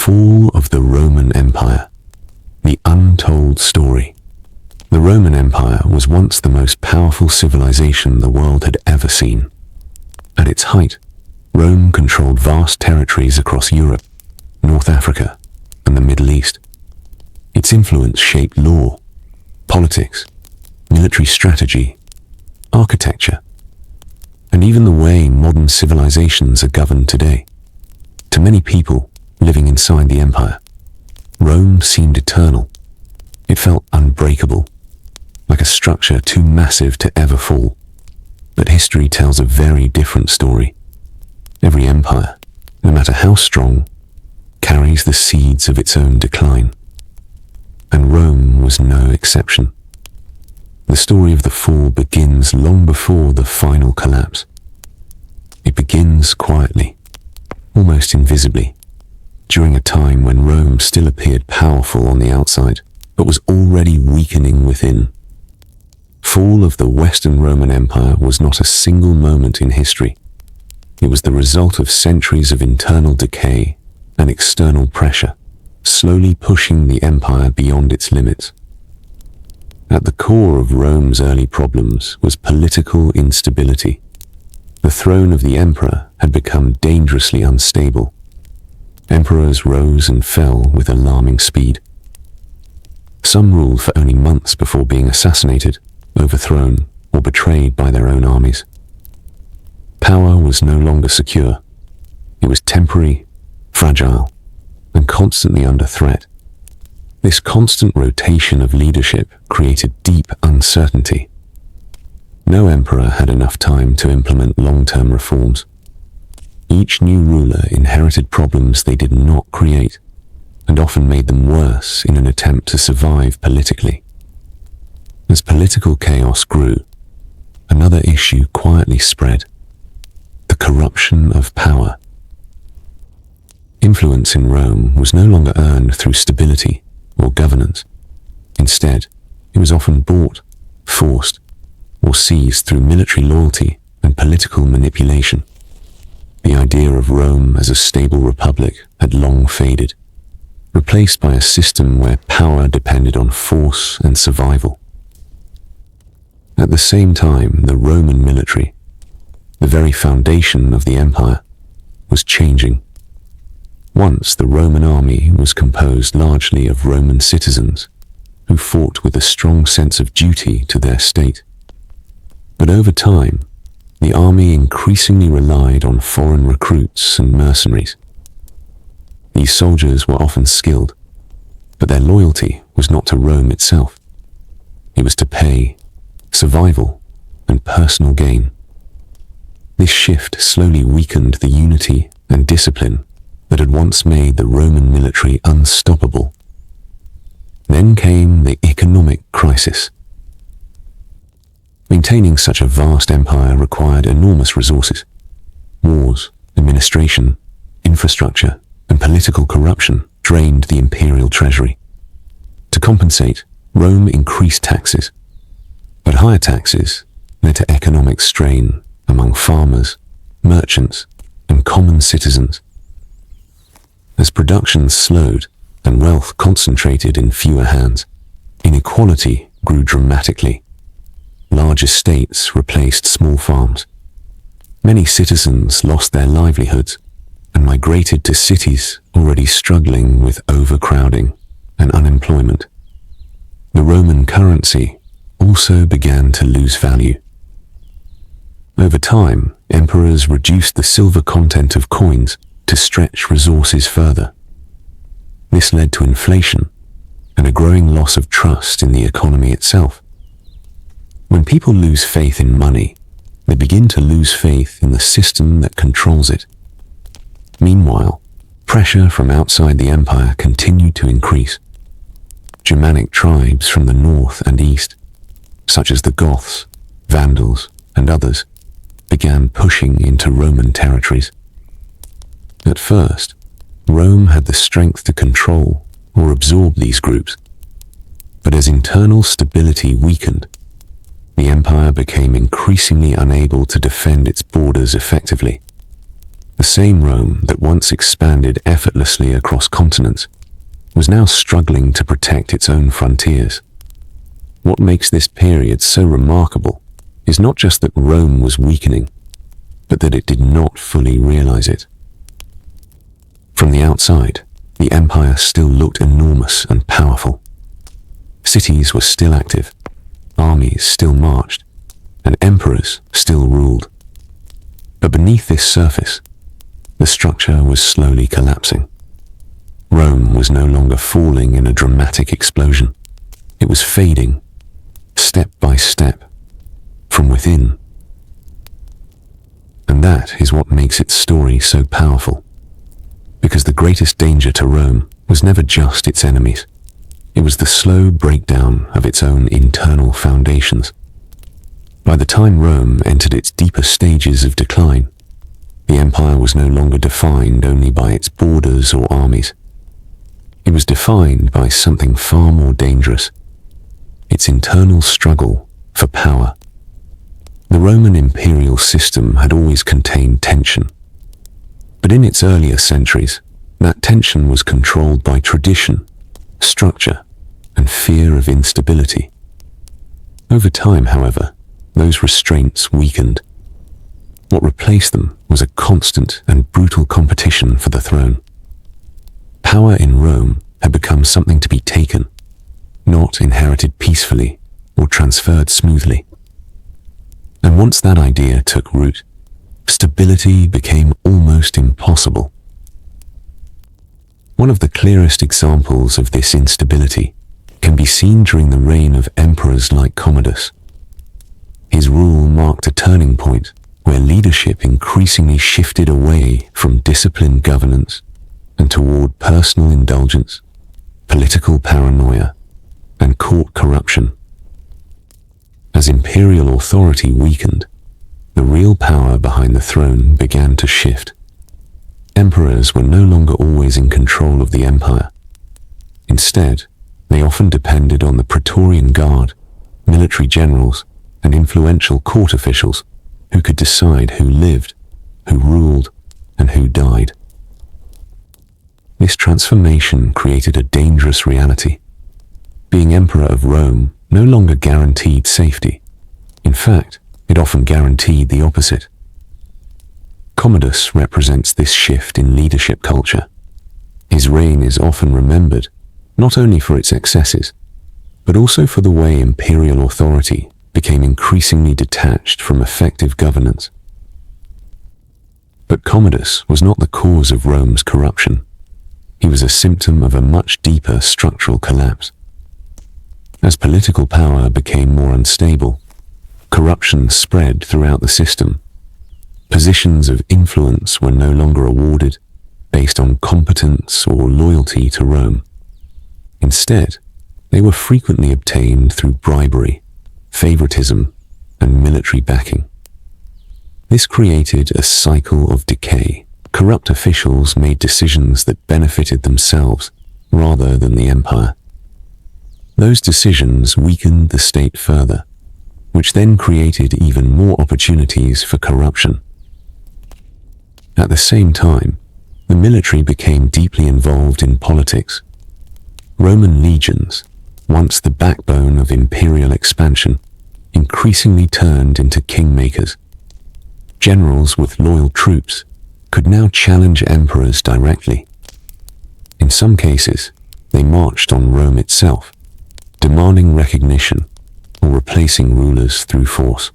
fall of the Roman Empire, the untold story. The Roman Empire was once the most powerful civilization the world had ever seen. At its height, Rome controlled vast territories across Europe, North Africa, and the Middle East. Its influence shaped law, politics, military strategy, architecture, and even the way modern civilizations are governed today. To many people living inside the empire, Rome seemed eternal. It felt unbreakable, like a structure too massive to ever fall. But history tells a very different story. Every empire, no matter how strong, carries the seeds of its own decline. And Rome was no exception. The story of the fall begins long before the final collapse. It begins quietly, almost invisibly, during a time when Rome still appeared powerful on the outside, but was already weakening within. Fall of the Western Roman Empire was not a single moment in history. It was the result of centuries of internal decay and external pressure, slowly pushing the empire beyond its limits. At the core of Rome's early problems was political instability. The throne of the emperor had become dangerously unstable. Emperors rose and fell with alarming speed. Some ruled for only months before being assassinated, overthrown, or betrayed by their own armies. Power was no longer secure. It was temporary, fragile, and constantly under threat. This constant rotation of leadership created deep uncertainty. No emperor had enough time to implement long-term reforms. Each new ruler inherited problems they did not create, and often made them worse in an attempt to survive politically. As political chaos grew, another issue quietly spread: the corruption of power. Influence in Rome was no longer earned through stability or governance. Instead, it was often bought, forced, or seized through military loyalty and political manipulation. The idea of Rome as a stable republic had long faded, replaced by a system where power depended on force and survival. At the same time, the Roman military, the very foundation of the empire, was changing. Once the Roman army was composed largely of Roman citizens who fought with a strong sense of duty to their state. But over time, the army increasingly relied on foreign recruits and mercenaries. These soldiers were often skilled, but their loyalty was not to Rome itself. It was to pay, survival, and personal gain. This shift slowly weakened the unity and discipline that had once made the Roman military unstoppable. Then came the economic crisis. Maintaining such a vast empire required enormous resources. Wars, administration, infrastructure, and political corruption drained the imperial treasury. To compensate, Rome increased taxes. But higher taxes led to economic strain among farmers, merchants, and common citizens. As production slowed and wealth concentrated in fewer hands, inequality grew dramatically. Large estates replaced small farms. Many citizens lost their livelihoods and migrated to cities already struggling with overcrowding and unemployment. The Roman currency also began to lose value. Over time, emperors reduced the silver content of coins to stretch resources further. This led to inflation and a growing loss of trust in the economy itself. When people lose faith in money, they begin to lose faith in the system that controls it. Meanwhile, pressure from outside the empire continued to increase. Germanic tribes from the north and east, such as the Goths, Vandals, and others, began pushing into Roman territories. At first, Rome had the strength to control or absorb these groups. But as internal stability weakened, the empire became increasingly unable to defend its borders effectively. The same Rome that once expanded effortlessly across continents was now struggling to protect its own frontiers. What makes this period so remarkable is not just that Rome was weakening, but that it did not fully realize it. From the outside, the empire still looked enormous and powerful. Cities were still active, armies still marched, and emperors still ruled. But beneath this surface, the structure was slowly collapsing. Rome was no longer falling in a dramatic explosion. It was fading, step by step, from within. And that is what makes its story so powerful. Because the greatest danger to Rome was never just its enemies. It was the slow breakdown of its own internal foundations. By the time Rome entered its deeper stages of decline, the empire was no longer defined only by its borders or armies. It was defined by something far more dangerous: its internal struggle for power. The Roman imperial system had always contained tension, but in its earlier centuries, that tension was controlled by tradition, structure, and fear of instability. Over time, however, those restraints weakened. What replaced them was a constant and brutal competition for the throne. Power in Rome had become something to be taken, not inherited peacefully or transferred smoothly. And once that idea took root, stability became almost impossible. One of the clearest examples of this instability can be seen during the reign of emperors like Commodus. His rule marked a turning point where leadership increasingly shifted away from disciplined governance and toward personal indulgence, political paranoia, and court corruption. As imperial authority weakened, the real power behind the throne began to shift. Emperors were no longer always in control of the empire. Instead, they often depended on the Praetorian Guard, military generals, and influential court officials who could decide who lived, who ruled, and who died. This transformation created a dangerous reality. Being emperor of Rome no longer guaranteed safety. In fact, it often guaranteed the opposite. Commodus represents this shift in leadership culture. His reign is often remembered, not only for its excesses, but also for the way imperial authority became increasingly detached from effective governance. But Commodus was not the cause of Rome's corruption. He was a symptom of a much deeper structural collapse. As political power became more unstable, corruption spread throughout the system. Positions of influence were no longer awarded based on competence or loyalty to Rome. Instead, they were frequently obtained through bribery, favoritism, and military backing. This created a cycle of decay. Corrupt officials made decisions that benefited themselves rather than the empire. Those decisions weakened the state further, which then created even more opportunities for corruption. At the same time, the military became deeply involved in politics. Roman legions, once the backbone of imperial expansion, increasingly turned into kingmakers. Generals with loyal troops could now challenge emperors directly. In some cases, they marched on Rome itself, demanding recognition or replacing rulers through force.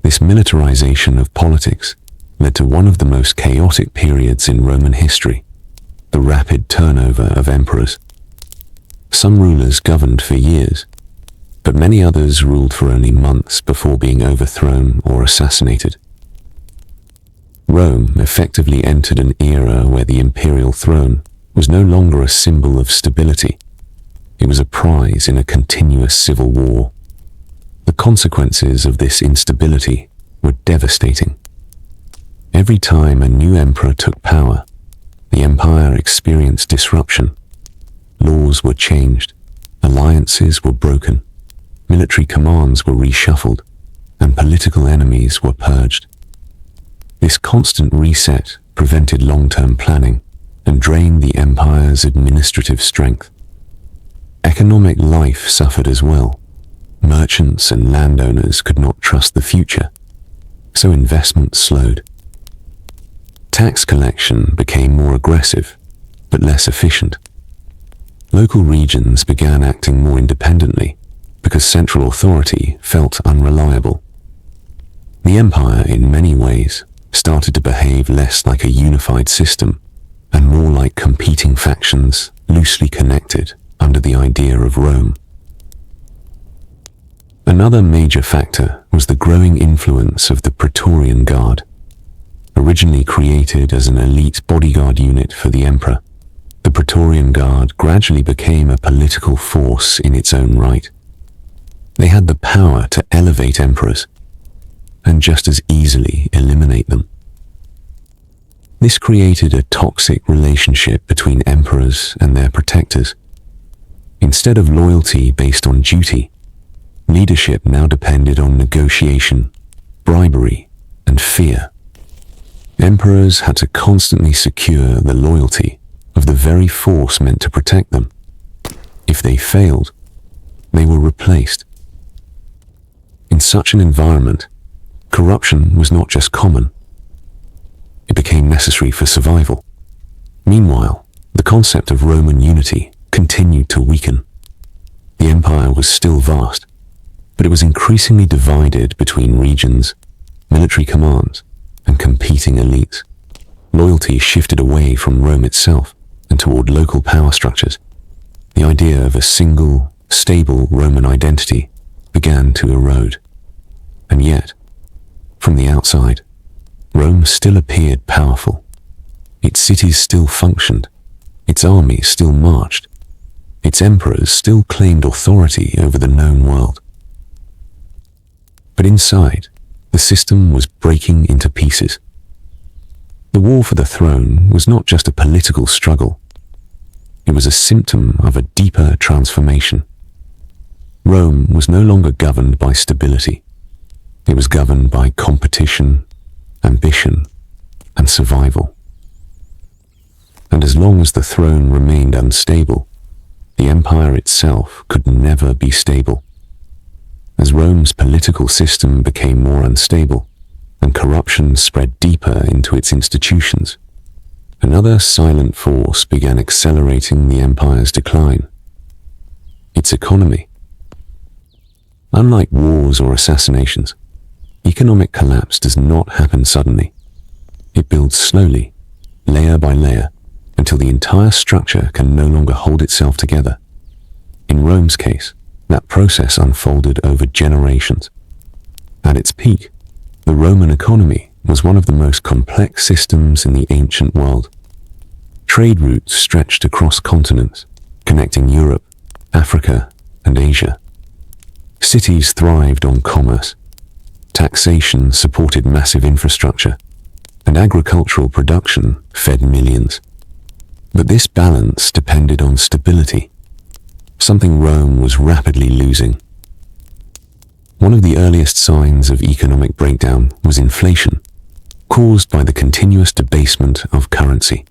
This militarization of politics led to one of the most chaotic periods in Roman history, the rapid turnover of emperors. Some rulers governed for years, but many others ruled for only months before being overthrown or assassinated. Rome effectively entered an era where the imperial throne was no longer a symbol of stability. It was a prize in a continuous civil war. The consequences of this instability were devastating. Every time a new emperor took power, the empire experienced disruption. Laws were changed, alliances were broken, military commands were reshuffled, and political enemies were purged. This constant reset prevented long-term planning and drained the empire's administrative strength. Economic life suffered as well. Merchants and landowners could not trust the future, so investment slowed. Tax collection became more aggressive, but less efficient. Local regions began acting more independently because central authority felt unreliable. The empire, in many ways, started to behave less like a unified system and more like competing factions loosely connected under the idea of Rome. Another major factor was the growing influence of the Praetorian Guard. Originally created as an elite bodyguard unit for the emperor, the Praetorian Guard gradually became a political force in its own right. They had the power to elevate emperors and just as easily eliminate them. This created a toxic relationship between emperors and their protectors. Instead of loyalty based on duty, leadership now depended on negotiation, bribery, and fear. Emperors had to constantly secure the loyalty of the very force meant to protect them. If they failed, they were replaced. In such an environment, corruption was not just common. It became necessary for survival. Meanwhile, the concept of Roman unity continued to weaken. The empire was still vast, but it was increasingly divided between regions, military commands, and competing elites. Loyalty shifted away from Rome itself and toward local power structures. The idea of a single, stable Roman identity began to erode. And yet, from the outside, Rome still appeared powerful. Its cities still functioned. Its armies still marched. Its emperors still claimed authority over the known world. But inside, the system was breaking into pieces. The war for the throne was not just a political struggle. It was a symptom of a deeper transformation. Rome was no longer governed by stability. It was governed by competition, ambition, and survival. And as long as the throne remained unstable, the empire itself could never be stable. As Rome's political system became more unstable and corruption spread deeper into its institutions, another silent force began accelerating the empire's decline: its economy. Unlike wars or assassinations, economic collapse does not happen suddenly. It builds slowly, layer by layer, until the entire structure can no longer hold itself together. In Rome's case, that process unfolded over generations. At its peak, the Roman economy was one of the most complex systems in the ancient world. Trade routes stretched across continents, connecting Europe, Africa, and Asia. Cities thrived on commerce. Taxation supported massive infrastructure, and agricultural production fed millions. But this balance depended on stability, something Rome was rapidly losing. One of the earliest signs of economic breakdown was inflation, caused by the continuous debasement of currency.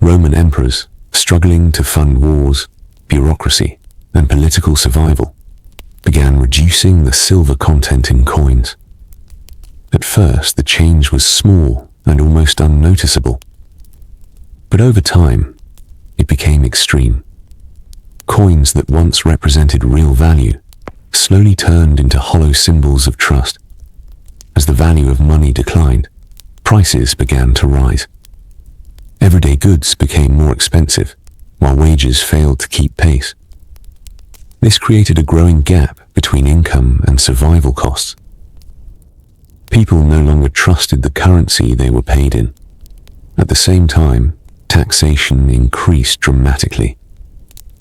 Roman emperors, struggling to fund wars, bureaucracy, and political survival, began reducing the silver content in coins. At first, the change was small and almost unnoticeable. But over time, it became extreme. Coins that once represented real value slowly turned into hollow symbols of trust. As the value of money declined, prices began to rise. Everyday goods became more expensive, while wages failed to keep pace. This created a growing gap between income and survival costs. People no longer trusted the currency they were paid in. At the same time, taxation increased dramatically.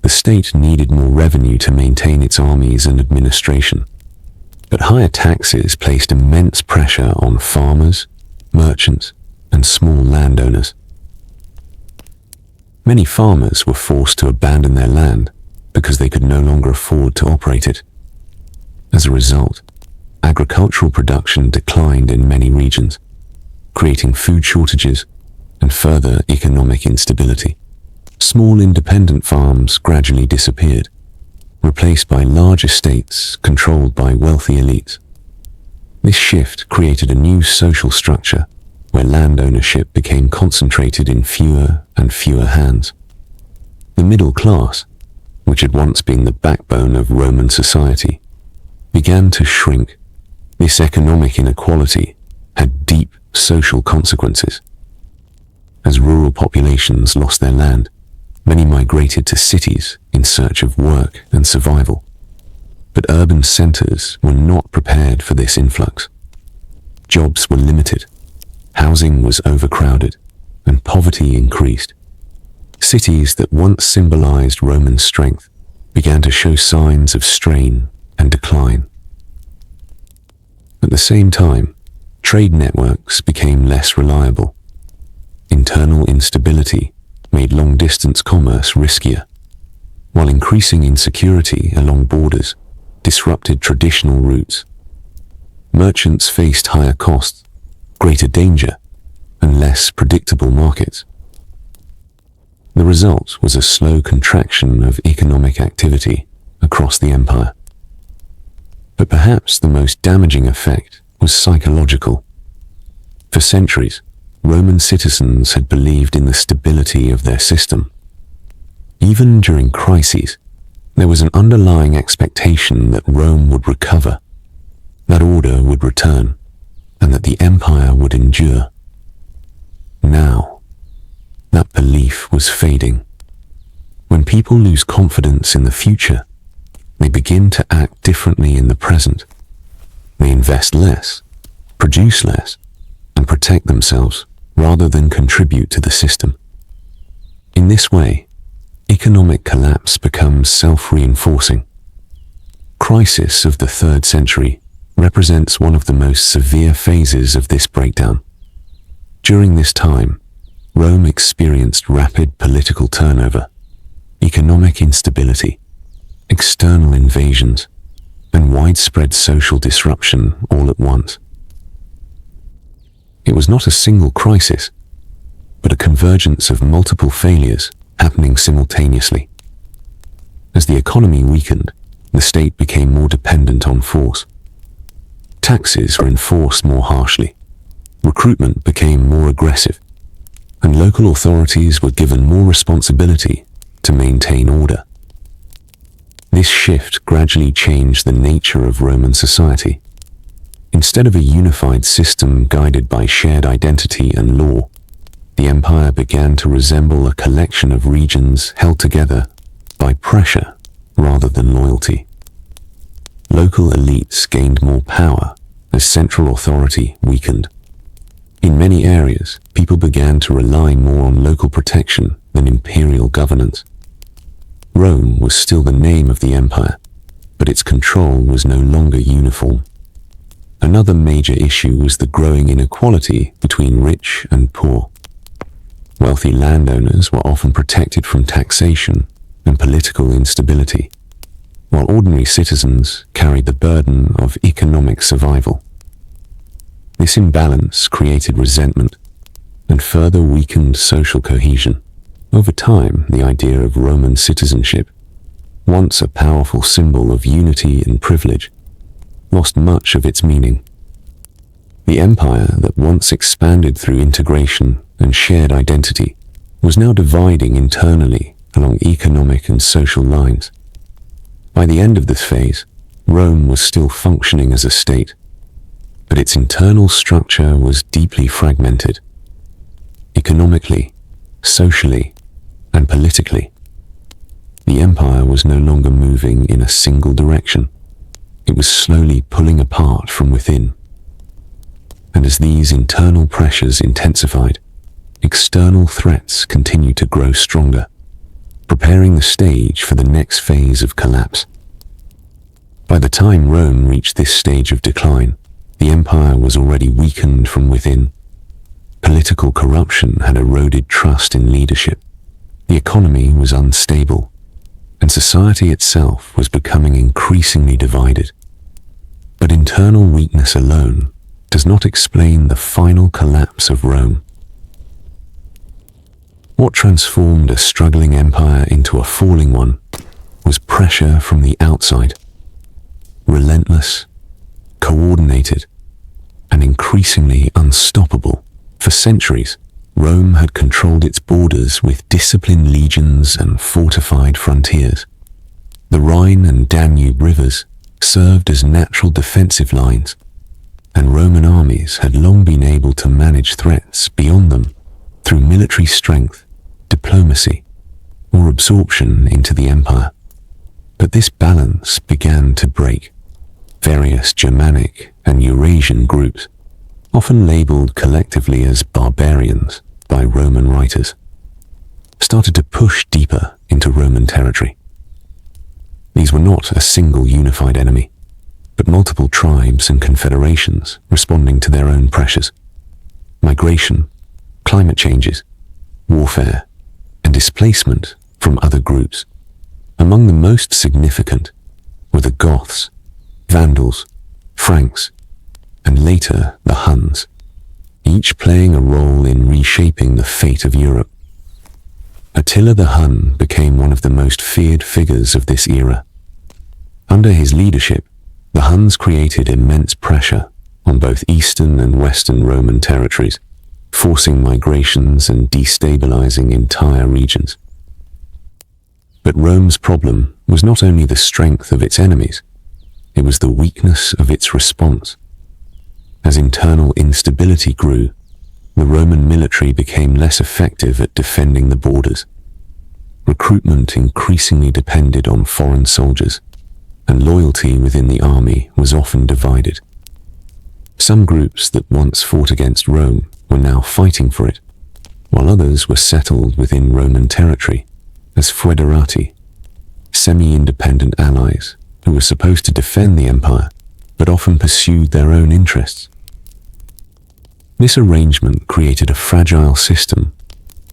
The state needed more revenue to maintain its armies and administration. But higher taxes placed immense pressure on farmers, merchants, and small landowners. Many farmers were forced to abandon their land because they could no longer afford to operate it. As a result, agricultural production declined in many regions. creating food shortages and further economic instability. Small independent farms gradually disappeared, replaced by large estates controlled by wealthy elites. This shift created a new social structure where land ownership became concentrated in fewer and fewer hands. The middle class, which had once been the backbone of Roman society, began to shrink. This economic inequality had deep social consequences. As rural populations lost their land, many migrated to cities in search of work and survival. But urban centers were not prepared for this influx. Jobs were limited, housing was overcrowded, and poverty increased. Cities that once symbolized Roman strength began to show signs of strain and decline. At the same time, trade networks became less reliable. Internal instability made long-distance commerce riskier, while increasing insecurity along borders disrupted traditional routes. Merchants faced higher costs, greater danger, and less predictable markets. The result was a slow contraction of economic activity across the empire. But perhaps the most damaging effect was psychological. For centuries, Roman citizens had believed in the stability of their system. Even during crises, there was an underlying expectation that Rome would recover, that order would return, and that the empire would endure. Now, that belief was fading. When people lose confidence in the future, they begin to act differently in the present. They invest less, produce less, and protect themselves rather than contribute to the system. In this way, economic collapse becomes self-reinforcing. Crisis of the 3rd century represents one of the most severe phases of this breakdown. During this time, Rome experienced rapid political turnover, economic instability, external invasions, and widespread social disruption all at once. It was not a single crisis, but a convergence of multiple failures happening simultaneously. As the economy weakened, the state became more dependent on force. Taxes were enforced more harshly, recruitment became more aggressive, and local authorities were given more responsibility to maintain order. This shift gradually changed the nature of Roman society. Instead of a unified system guided by shared identity and law, the empire began to resemble a collection of regions held together by pressure rather than loyalty. Local elites gained more power as central authority weakened. In many areas, people began to rely more on local protection than imperial governance. Rome was still the name of the empire, but its control was no longer uniform. Another major issue was the growing inequality between rich and poor. Wealthy landowners were often protected from taxation and political instability, while ordinary citizens carried the burden of economic survival. This imbalance created resentment and further weakened social cohesion. Over time, the idea of Roman citizenship, once a powerful symbol of unity and privilege, lost much of its meaning. The empire that once expanded through integration and shared identity was now dividing internally along economic and social lines. By the end of this phase, Rome was still functioning as a state, but its internal structure was deeply fragmented. Economically, socially, and politically, the empire was no longer moving in a single direction. It was slowly pulling apart from within. And as these internal pressures intensified, external threats continued to grow stronger, preparing the stage for the next phase of collapse. By the time Rome reached this stage of decline, the empire was already weakened from within. Political corruption had eroded trust in leadership. The economy was unstable, and society itself was becoming increasingly divided. But internal weakness alone does not explain the final collapse of Rome. What transformed a struggling empire into a falling one was pressure from the outside. Relentless, coordinated, and increasingly unstoppable. For centuries, Rome had controlled its borders with disciplined legions and fortified frontiers. The Rhine and Danube rivers served as natural defensive lines, and Roman armies had long been able to manage threats beyond them through military strength, diplomacy, or absorption into the empire. But this balance began to break. Various Germanic and Eurasian groups, often labeled collectively as barbarians by Roman writers, started to push deeper into Roman territory. These were not a single unified enemy, but multiple tribes and confederations responding to their own pressures. Migration, climate changes, warfare, and displacement from other groups. Among the most significant were the Goths, Vandals, Franks, and later the Huns, each playing a role in reshaping the fate of Europe. Attila the Hun became one of the most feared figures of this era. Under his leadership, the Huns created immense pressure on both eastern and western Roman territories, forcing migrations and destabilizing entire regions. But Rome's problem was not only the strength of its enemies, it was the weakness of its response. As internal instability grew, the Roman military became less effective at defending the borders. Recruitment increasingly depended on foreign soldiers, and loyalty within the army was often divided. Some groups that once fought against Rome were now fighting for it, while others were settled within Roman territory as foederati, semi-independent allies who were supposed to defend the empire, but often pursued their own interests. This arrangement created a fragile system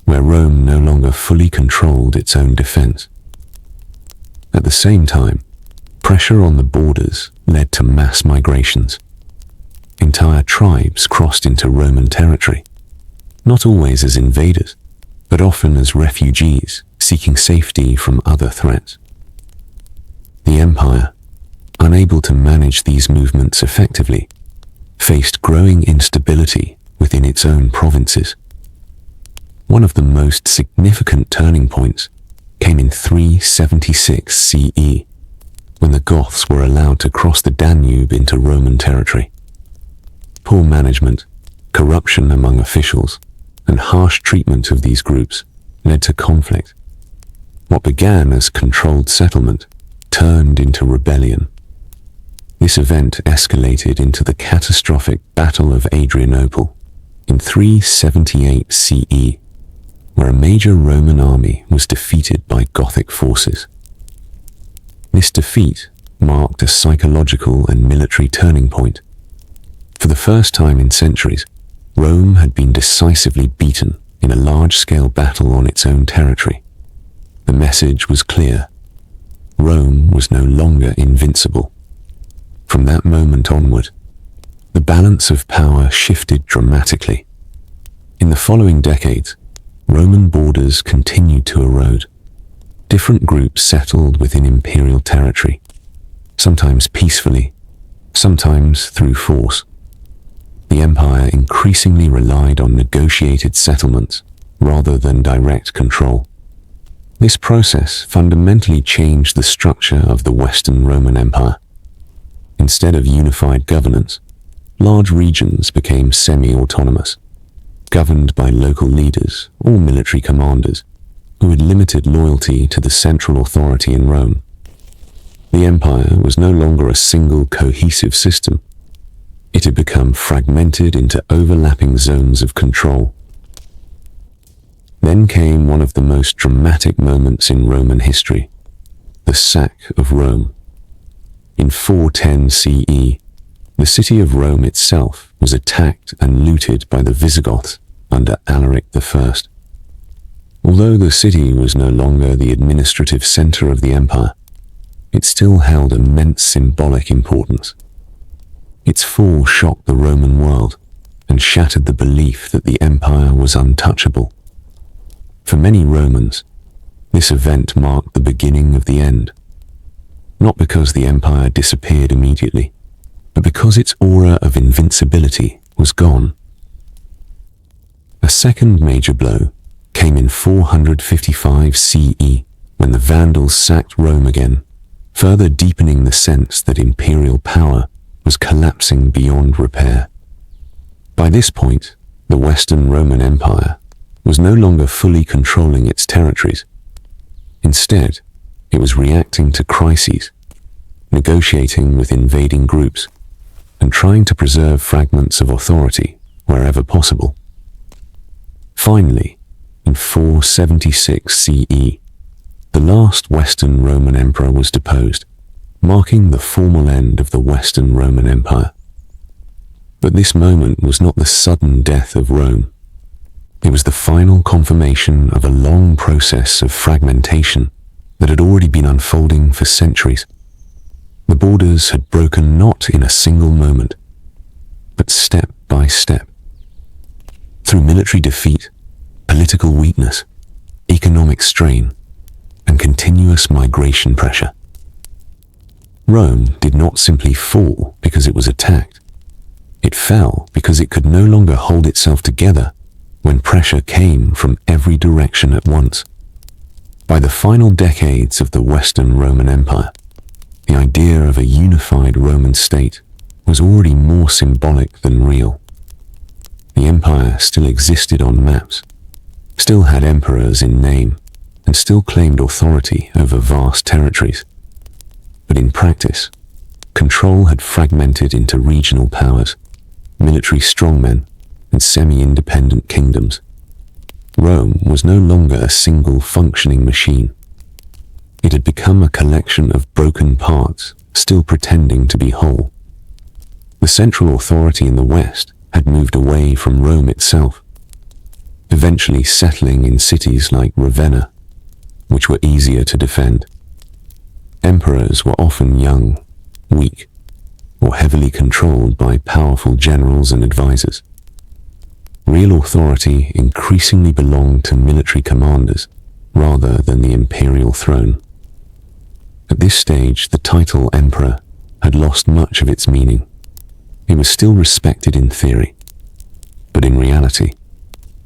where Rome no longer fully controlled its own defense. At the same time, pressure on the borders led to mass migrations. Entire tribes crossed into Roman territory, not always as invaders, but often as refugees seeking safety from other threats. The empire, unable to manage these movements effectively, faced growing instability within its own provinces. One of the most significant turning points came in 376 CE, when the Goths were allowed to cross the Danube into Roman territory. Poor management, corruption among officials, and harsh treatment of these groups led to conflict. What began as controlled settlement turned into rebellion. This event escalated into the catastrophic Battle of Adrianople in 378 CE, where a major Roman army was defeated by Gothic forces. This defeat marked a psychological and military turning point. For the first time in centuries, Rome had been decisively beaten in a large-scale battle on its own territory. The message was clear. Rome was no longer invincible. From that moment onward, the balance of power shifted dramatically. In the following decades, Roman borders continued to erode. Different groups settled within imperial territory, sometimes peacefully, sometimes through force. The empire increasingly relied on negotiated settlements rather than direct control. This process fundamentally changed the structure of the Western Roman Empire. Instead of unified governance, large regions became semi-autonomous, governed by local leaders or military commanders who had limited loyalty to the central authority in Rome. The empire was no longer a single cohesive system. It had become fragmented into overlapping zones of control. Then came one of the most dramatic moments in Roman history, the sack of Rome. In 410 CE, the city of Rome itself was attacked and looted by the Visigoths under Alaric I. Although the city was no longer the administrative center of the empire, it still held immense symbolic importance. Its fall shocked the Roman world and shattered the belief that the empire was untouchable. For many Romans, this event marked the beginning of the end, not because the empire disappeared immediately, but because its aura of invincibility was gone. A second major blow came in 455 CE, when the Vandals sacked Rome again, further deepening the sense that imperial power was collapsing beyond repair. By this point, the Western Roman Empire was no longer fully controlling its territories. Instead, it was reacting to crises, negotiating with invading groups, and trying to preserve fragments of authority wherever possible. Finally, in 476 CE, the last Western Roman emperor was deposed, marking the formal end of the Western Roman Empire. But this moment was not the sudden death of Rome. It was the final confirmation of a long process of fragmentation that had already been unfolding for centuries. The borders had broken not in a single moment, but step by step. Through military defeat, political weakness, economic strain, and continuous migration pressure. Rome did not simply fall because it was attacked. It fell because it could no longer hold itself together when pressure came from every direction at once. By the final decades of the Western Roman Empire, the idea of a unified Roman state was already more symbolic than real. The empire still existed on maps, still had emperors in name, and still claimed authority over vast territories. But in practice, control had fragmented into regional powers, military strongmen, and semi-independent kingdoms. Rome was no longer a single functioning machine. It had become a collection of broken parts, still pretending to be whole. The central authority in the West had moved away from Rome itself, eventually settling in cities like Ravenna, which were easier to defend. Emperors were often young, weak, or heavily controlled by powerful generals and advisors. Real authority increasingly belonged to military commanders rather than the imperial throne. At this stage, the title emperor had lost much of its meaning. It was still respected in theory, but in reality,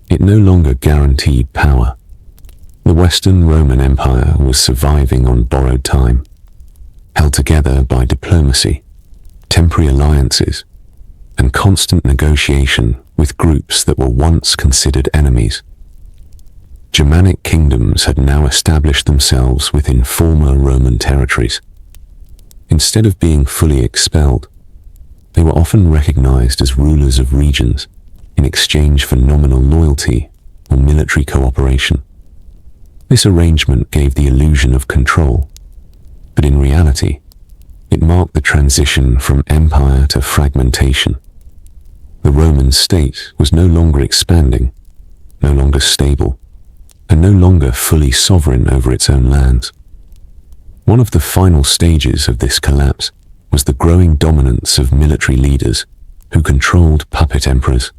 it no longer guaranteed power. The Western Roman Empire was surviving on borrowed time, held together by diplomacy, temporary alliances, and constant negotiation with groups that were once considered enemies. Germanic kingdoms had now established themselves within former Roman territories. Instead of being fully expelled, they were often recognized as rulers of regions in exchange for nominal loyalty or military cooperation. This arrangement gave the illusion of control, but in reality, it marked the transition from empire to fragmentation. The Roman state was no longer expanding, no longer stable, and no longer fully sovereign over its own lands. One of the final stages of this collapse was the growing dominance of military leaders who controlled puppet emperors.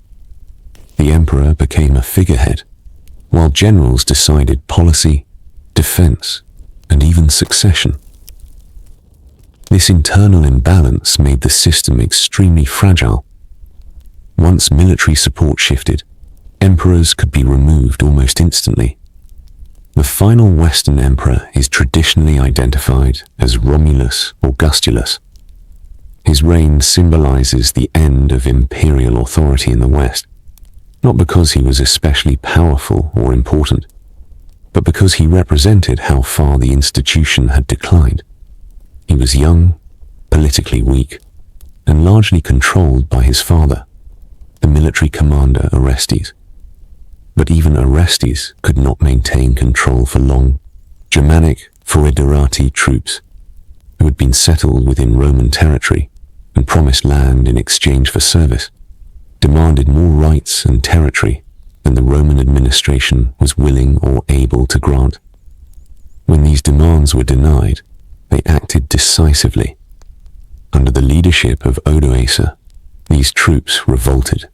The emperor became a figurehead, while generals decided policy, defense, and even succession. This internal imbalance made the system extremely fragile. Once military support shifted, emperors could be removed almost instantly. The final Western emperor is traditionally identified as Romulus Augustulus. His reign symbolizes the end of imperial authority in the West, not because he was especially powerful or important, but because he represented how far the institution had declined. He was young, politically weak, and largely controlled by his father, the military commander Orestes. But even Orestes could not maintain control for long. Germanic foederati troops, who had been settled within Roman territory and promised land in exchange for service, demanded more rights and territory than the Roman administration was willing or able to grant. When these demands were denied, they acted decisively. Under the leadership of Odoacer, these troops revolted.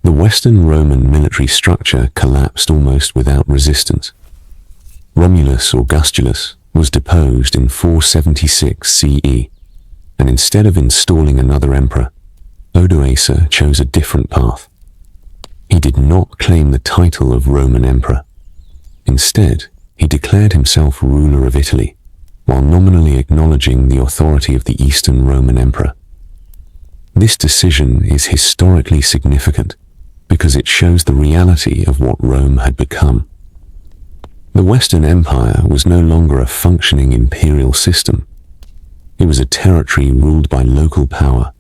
The Western Roman military structure collapsed almost without resistance. Romulus Augustulus was deposed in 476 CE, and instead of installing another emperor, Odoacer chose a different path. He did not claim the title of Roman emperor. Instead, he declared himself ruler of Italy, while nominally acknowledging the authority of the Eastern Roman emperor. This decision is historically significant because it shows the reality of what Rome had become. The Western Empire was no longer a functioning imperial system. It was a territory ruled by local power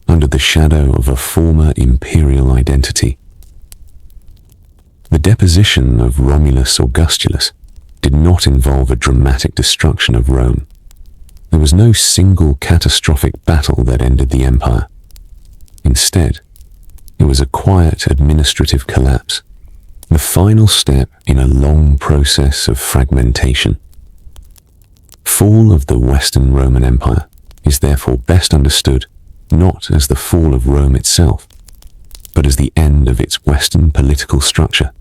under the shadow of a former imperial identity. The deposition of Romulus Augustulus did not involve a dramatic destruction of Rome. There was no single catastrophic battle that ended the empire. Instead, it was a quiet administrative collapse, the final step in a long process of fragmentation. Fall of the Western Roman Empire is therefore best understood not as the fall of Rome itself, but as the end of its Western political structure.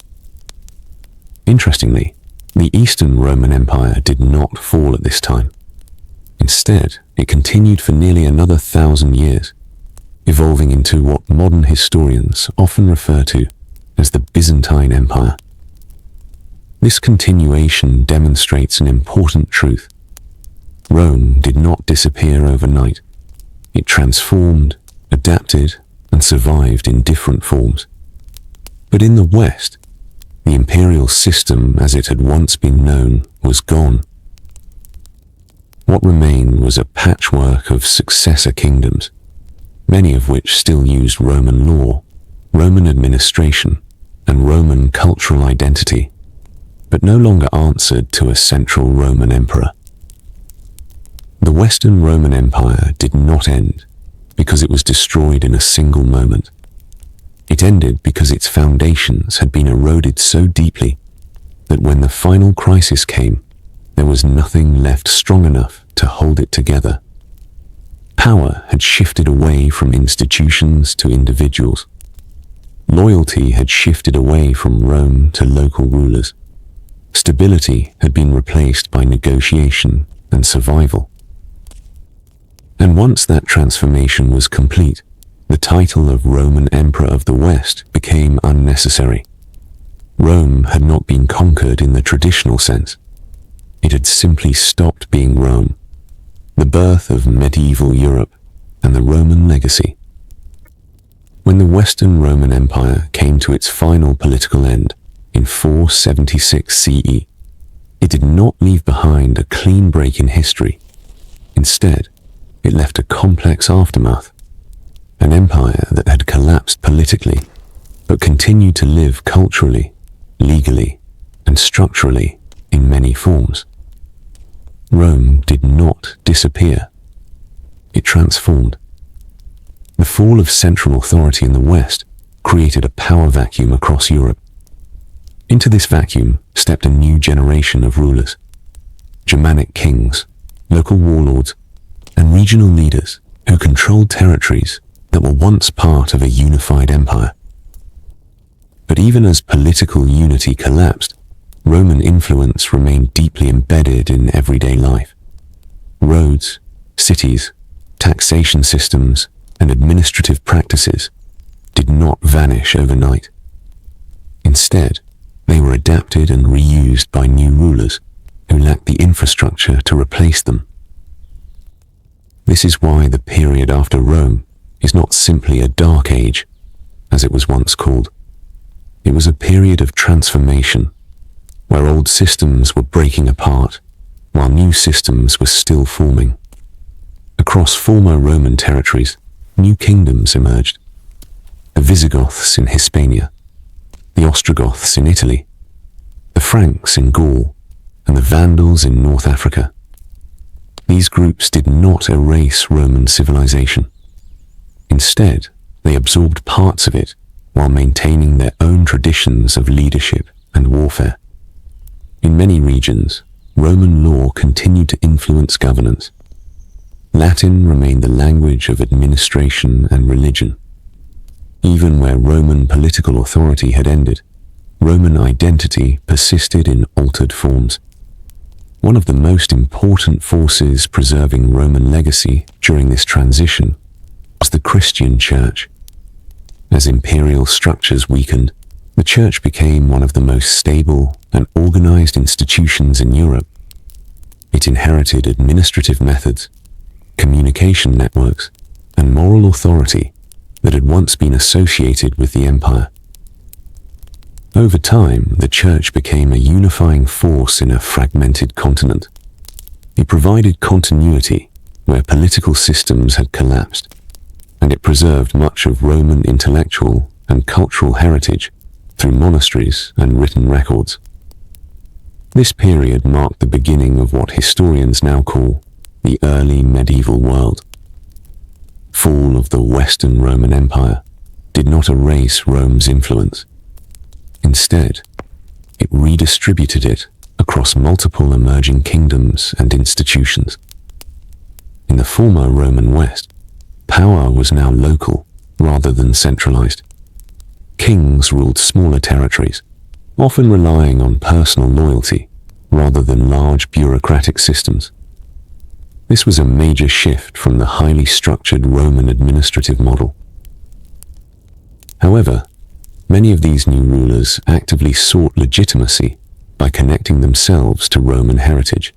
Interestingly, the Eastern Roman Empire did not fall at this time. Instead, it continued for nearly another 1,000 years, evolving into what modern historians often refer to as the Byzantine Empire. This continuation demonstrates an important truth. Rome did not disappear overnight. It transformed, adapted, and survived in different forms. But in the West, the imperial system as it had once been known was gone. What remained was a patchwork of successor kingdoms, many of which still used Roman law, Roman administration, and Roman cultural identity, but no longer answered to a central Roman emperor. The Western Roman Empire did not end because it was destroyed in a single moment. It ended because its foundations had been eroded so deeply that when the final crisis came, there was nothing left strong enough to hold it together. Power had shifted away from institutions to individuals. Loyalty had shifted away from Rome to local rulers. Stability had been replaced by negotiation and survival. And once that transformation was complete, the title of Roman Emperor of the West became unnecessary. Rome had not been conquered in the traditional sense. It had simply stopped being Rome, the birth of medieval Europe and the Roman legacy. When the Western Roman Empire came to its final political end in 476 CE, it did not leave behind a clean break in history. Instead, it left a complex aftermath, an empire that had collapsed politically, but continued to live culturally, legally, and structurally in many forms. Rome did not disappear. It transformed. The fall of central authority in the West created a power vacuum across Europe. Into this vacuum stepped a new generation of rulers. Germanic kings, local warlords, and regional leaders who controlled territories that were once part of a unified empire. But even as political unity collapsed, Roman influence remained deeply embedded in everyday life. Roads, cities, taxation systems, and administrative practices did not vanish overnight. Instead, they were adapted and reused by new rulers who lacked the infrastructure to replace them. This is why the period after Rome is not simply a dark age, as it was once called. It was a period of transformation, where old systems were breaking apart, while new systems were still forming. Across former Roman territories, new kingdoms emerged. The Visigoths in Hispania, the Ostrogoths in Italy, the Franks in Gaul, and the Vandals in North Africa. These groups did not erase Roman civilization. Instead, they absorbed parts of it while maintaining their own traditions of leadership and warfare. In many regions, Roman law continued to influence governance. Latin remained the language of administration and religion. Even where Roman political authority had ended, Roman identity persisted in altered forms. One of the most important forces preserving Roman legacy during this transition was the Christian Church. As imperial structures weakened, the Church became one of the most stable and organized institutions in Europe. It inherited administrative methods, communication networks, and moral authority that had once been associated with the empire. Over time, the Church became a unifying force in a fragmented continent. It provided continuity where political systems had collapsed, and it preserved much of Roman intellectual and cultural heritage through monasteries and written records. This period marked the beginning of what historians now call the early medieval world. Fall of the Western Roman Empire did not erase Rome's influence. Instead, it redistributed it across multiple emerging kingdoms and institutions. In the former Roman West, power was now local rather than centralized. Kings ruled smaller territories, often relying on personal loyalty rather than large bureaucratic systems. This was a major shift from the highly structured Roman administrative model. However, many of these new rulers actively sought legitimacy by connecting themselves to Roman heritage.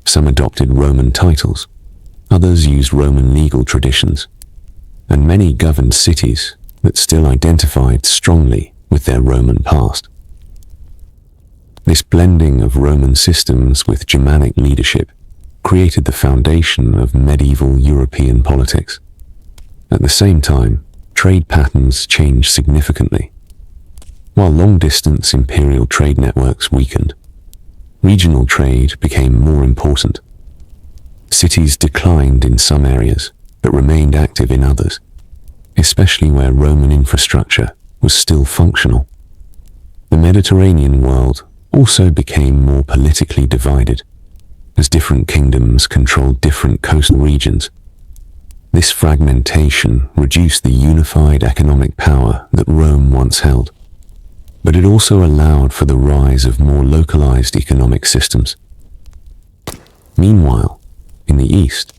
Some adopted Roman titles, others used Roman legal traditions, and many governed cities that still identified strongly with their Roman past. This blending of Roman systems with Germanic leadership created the foundation of medieval European politics. At the same time, trade patterns changed significantly. While long-distance imperial trade networks weakened, regional trade became more important. Cities declined in some areas, but remained active in others, especially where Roman infrastructure was still functional. The Mediterranean world also became more politically divided, as different kingdoms controlled different coastal regions. This fragmentation reduced the unified economic power that Rome once held, but it also allowed for the rise of more localized economic systems. Meanwhile, in the East,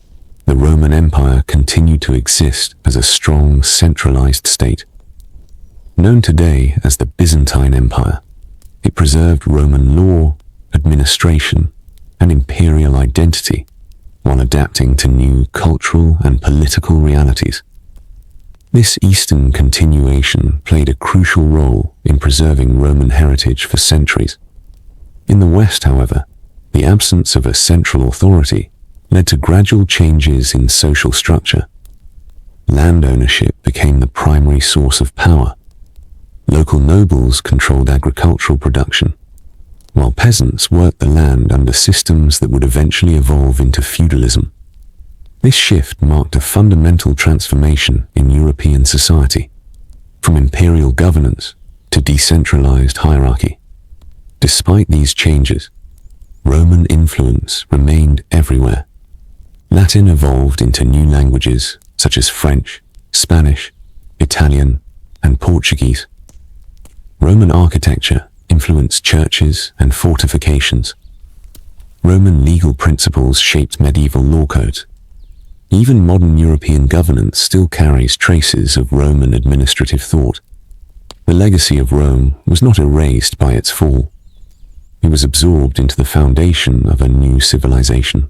the Roman Empire continued to exist as a strong, centralized state. Known today as the Byzantine Empire, it preserved Roman law, administration, and imperial identity while adapting to new cultural and political realities. This Eastern continuation played a crucial role in preserving Roman heritage for centuries. In the West, however, the absence of a central authority led to gradual changes in social structure. Land ownership became the primary source of power. Local nobles controlled agricultural production, while peasants worked the land under systems that would eventually evolve into feudalism. This shift marked a fundamental transformation in European society, from imperial governance to decentralized hierarchy. Despite these changes, Roman influence remained everywhere. Latin evolved into new languages such as French, Spanish, Italian, and Portuguese. Roman architecture influenced churches and fortifications. Roman legal principles shaped medieval law codes. Even modern European governance still carries traces of Roman administrative thought. The legacy of Rome was not erased by its fall. It was absorbed into the foundation of a new civilization.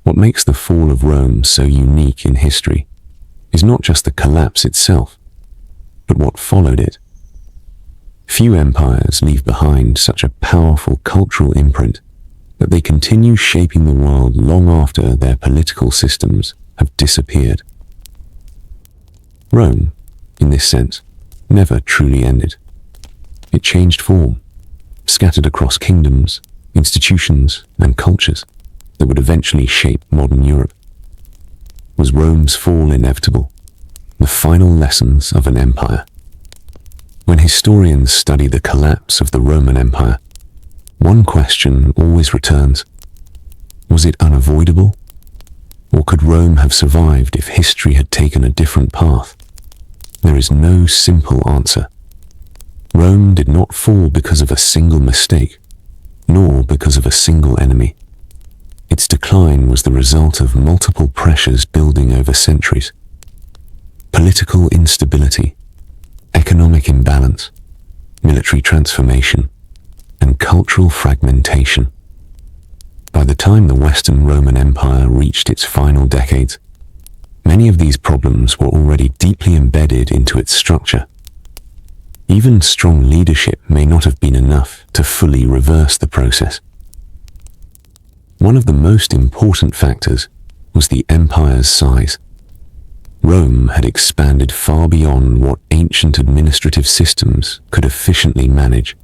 What makes the fall of Rome so unique in history is not just the collapse itself, but what followed it. Few empires leave behind such a powerful cultural imprint that they continue shaping the world long after their political systems have disappeared. Rome, in this sense, never truly ended. It changed form, scattered across kingdoms, institutions, and cultures that would eventually shape modern Europe. Was Rome's fall inevitable? The final lessons of an empire. When historians study the collapse of the Roman Empire, one question always returns. Was it unavoidable, Or could Rome have survived if history had taken a different path? There is no simple answer. Rome did not fall because of a single mistake, nor because of a single enemy. Its decline was the result of multiple pressures building over centuries. Political instability, economic imbalance, military transformation, and cultural fragmentation. By the time the Western Roman Empire reached its final decades, many of these problems were already deeply embedded into its structure. Even strong leadership may not have been enough to fully reverse the process. One of the most important factors was the empire's size. Rome had expanded far beyond what ancient administrative systems could efficiently manage.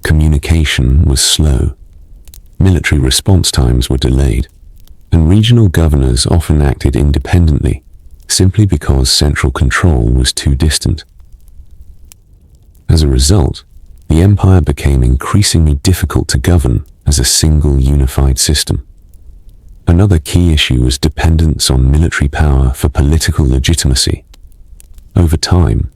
Communication was slow, military response times were delayed, and regional governors often acted independently, simply because central control was too distant. As a result, the empire became increasingly difficult to govern as a single unified system. Another key issue was dependence on military power for political legitimacy. Over time,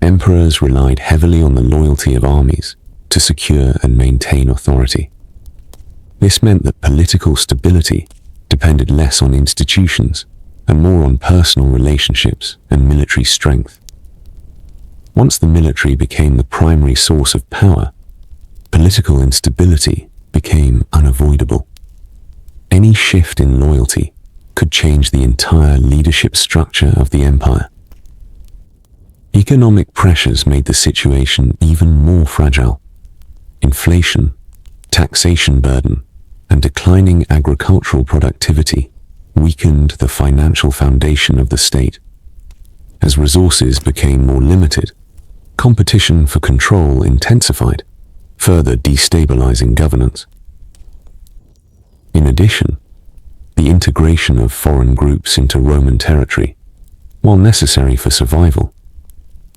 emperors relied heavily on the loyalty of armies to secure and maintain authority. This meant that political stability depended less on institutions and more on personal relationships and military strength. Once the military became the primary source of power, political instability became unavoidable. Any shift in loyalty could change the entire leadership structure of the empire. Economic pressures made the situation even more fragile. Inflation, taxation burden, and declining agricultural productivity weakened the financial foundation of the state. As resources became more limited, competition for control intensified, further destabilizing governance. In addition, the integration of foreign groups into Roman territory, while necessary for survival,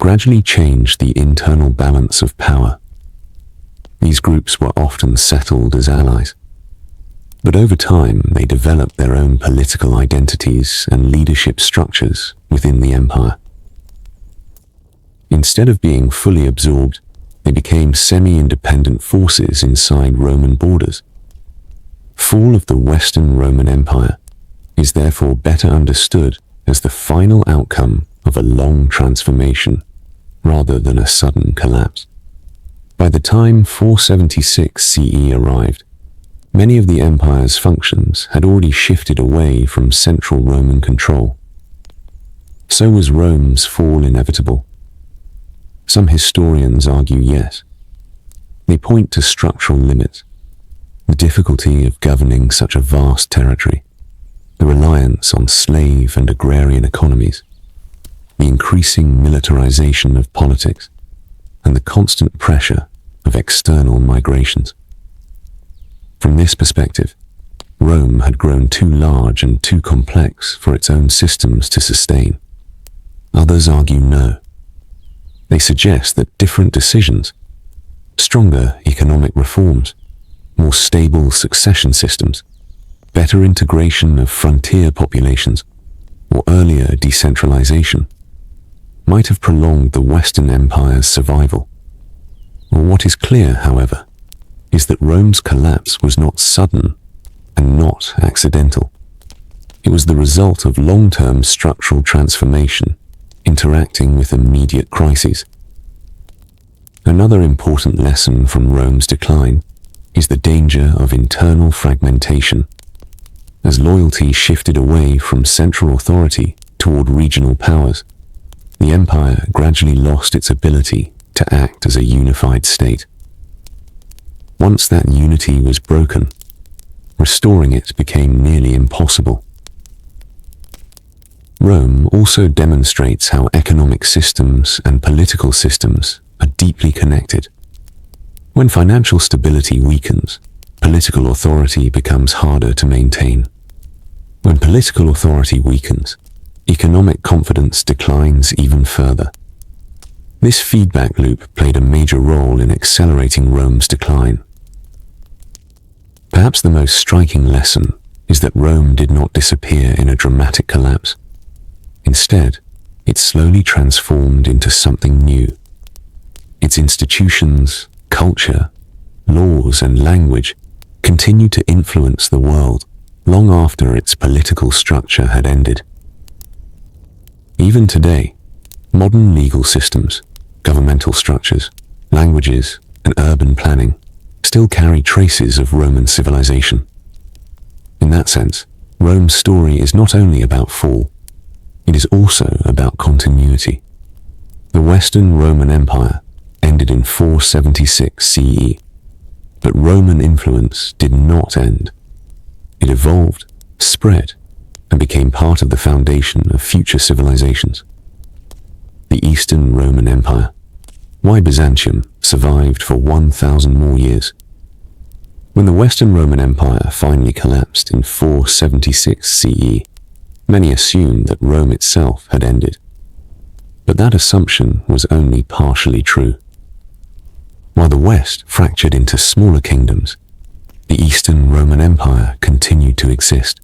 gradually changed the internal balance of power. These groups were often settled as allies, but over time they developed their own political identities and leadership structures within the empire. Instead of being fully absorbed, they became semi-independent forces inside Roman borders. Fall of the Western Roman Empire is therefore better understood as the final outcome of a long transformation rather than a sudden collapse. By the time 476 CE arrived, many of the empire's functions had already shifted away from central Roman control. So was Rome's fall inevitable? Some historians argue yes. They point to structural limits, the difficulty of governing such a vast territory, the reliance on slave and agrarian economies, the increasing militarization of politics, and the constant pressure of external migrations. From this perspective, Rome had grown too large and too complex for its own systems to sustain. Others argue no. They suggest that different decisions, stronger economic reforms, more stable succession systems, better integration of frontier populations, or earlier decentralization, might have prolonged the Western Empire's survival. What is clear, however, is that Rome's collapse was not sudden and not accidental. It was the result of long-term structural transformation interacting with immediate crises. Another important lesson from Rome's decline is the danger of internal fragmentation. As loyalty shifted away from central authority toward regional powers, the empire gradually lost its ability to act as a unified state. Once that unity was broken, restoring it became nearly impossible. Rome also demonstrates how economic systems and political systems are deeply connected. When financial stability weakens, political authority becomes harder to maintain. When political authority weakens, economic confidence declines even further. This feedback loop played a major role in accelerating Rome's decline. Perhaps the most striking lesson is that Rome did not disappear in a dramatic collapse. Instead, it slowly transformed into something new. Its institutions, culture, laws, and language continued to influence the world long after its political structure had ended. Even today, modern legal systems, governmental structures, languages, and urban planning still carry traces of Roman civilization. In that sense, Rome's story is not only about fall, it is also about continuity. The Western Roman Empire ended in 476 CE, but Roman influence did not end. It evolved, spread, and became part of the foundation of future civilizations. The Eastern Roman Empire. Why Byzantium survived for 1,000 more years. When the Western Roman Empire finally collapsed in 476 CE, many assumed that Rome itself had ended. But that assumption was only partially true. While the West fractured into smaller kingdoms, the Eastern Roman Empire continued to exist.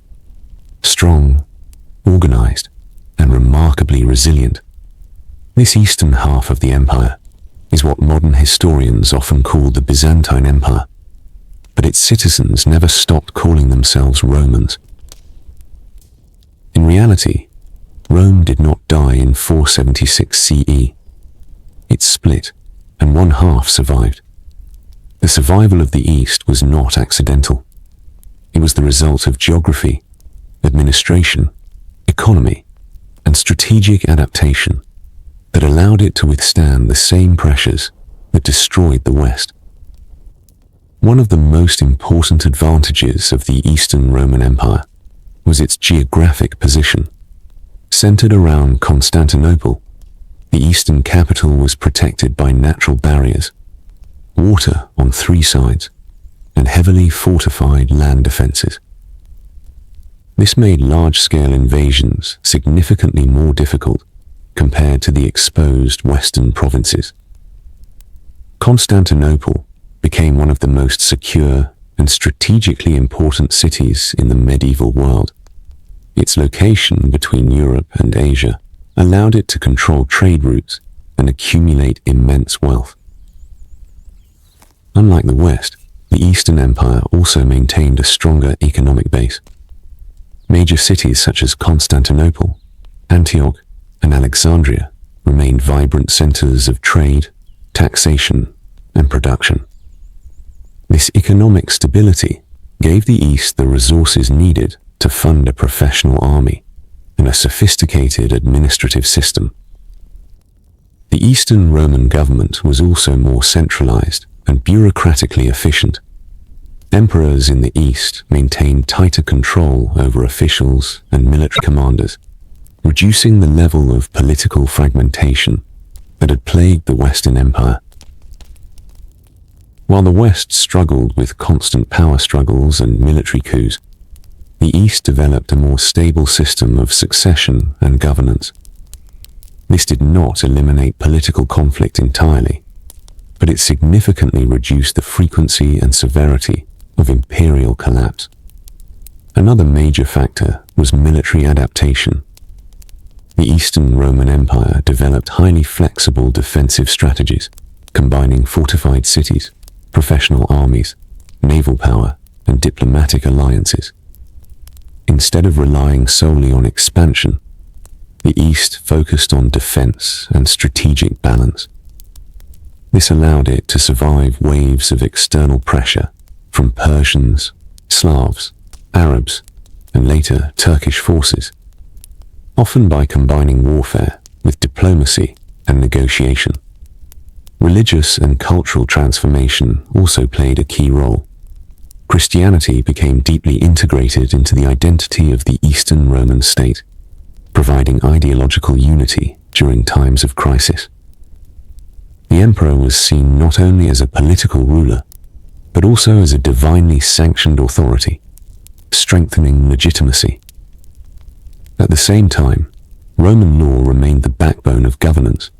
Strong, organized, and remarkably resilient. This eastern half of the empire is what modern historians often call the Byzantine Empire, but its citizens never stopped calling themselves Romans. In reality, Rome did not die in 476 CE. It split, and one half survived. The survival of the East was not accidental. It was the result of geography, administration, economy, and strategic adaptation that allowed it to withstand the same pressures that destroyed the West. One of the most important advantages of the Eastern Roman Empire was its geographic position. Centered around Constantinople, the eastern capital was protected by natural barriers, water on 3 sides, and heavily fortified land defenses. This made large-scale invasions significantly more difficult compared to the exposed western provinces. Constantinople became one of the most secure and strategically important cities in the medieval world. Its location between Europe and Asia allowed it to control trade routes and accumulate immense wealth. Unlike the West, the Eastern Empire also maintained a stronger economic base. Major cities such as Constantinople, Antioch, and Alexandria remained vibrant centers of trade, taxation, and production. This economic stability gave the East the resources needed to fund a professional army and a sophisticated administrative system. The Eastern Roman government was also more centralized and bureaucratically efficient. Emperors in the East maintained tighter control over officials and military commanders, reducing the level of political fragmentation that had plagued the Western Empire. While the West struggled with constant power struggles and military coups, the East developed a more stable system of succession and governance. This did not eliminate political conflict entirely, but it significantly reduced the frequency and severity of imperial collapse. Another major factor was military adaptation. The Eastern Roman Empire developed highly flexible defensive strategies, combining fortified cities, professional armies, naval power, and diplomatic alliances. Instead of relying solely on expansion, the East focused on defense and strategic balance. This allowed it to survive waves of external pressure from Persians, Slavs, Arabs, and later Turkish forces, often by combining warfare with diplomacy and negotiation. Religious and cultural transformation also played a key role. Christianity became deeply integrated into the identity of the Eastern Roman state, providing ideological unity during times of crisis. The emperor was seen not only as a political ruler, but also as a divinely sanctioned authority, strengthening legitimacy. At the same time, Roman law remained the backbone of governance.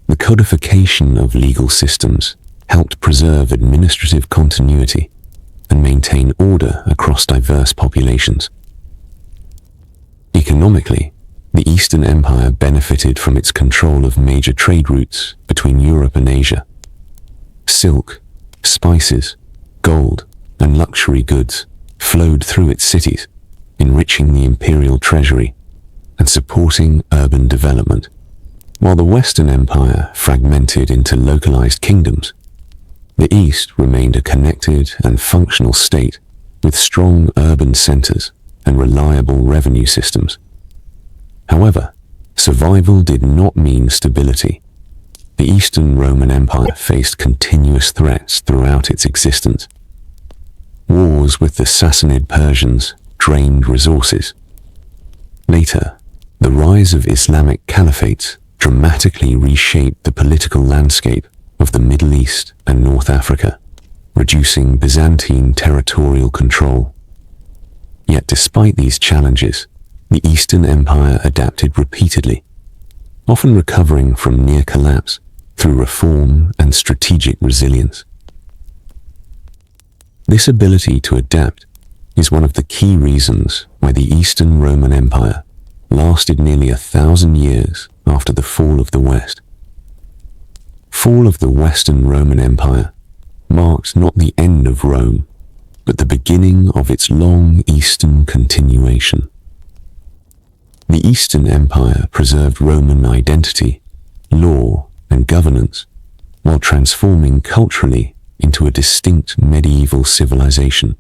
The codification of legal systems helped preserve administrative continuity and maintain order across diverse populations. Economically, the Eastern Empire benefited from its control of major trade routes between Europe and Asia. Silk, spices, gold, and luxury goods flowed through its cities, enriching the imperial treasury and supporting urban development. While the Western Empire fragmented into localized kingdoms, the East remained a connected and functional state with strong urban centers and reliable revenue systems. However, survival did not mean stability. The Eastern Roman Empire faced continuous threats throughout its existence. Wars with the Sassanid Persians drained resources. Later, the rise of Islamic caliphates dramatically reshaped the political landscape of the Middle East and North Africa, reducing Byzantine territorial control. Yet despite these challenges, the Eastern Empire adapted repeatedly, often recovering from near collapse through reform and strategic resilience. This ability to adapt is one of the key reasons why the Eastern Roman Empire lasted nearly 1,000 years after the fall of the West. Fall of the Western Roman Empire marked not the end of Rome, but the beginning of its long Eastern continuation. The Eastern Empire preserved Roman identity, law, and governance, while transforming culturally into a distinct medieval civilization.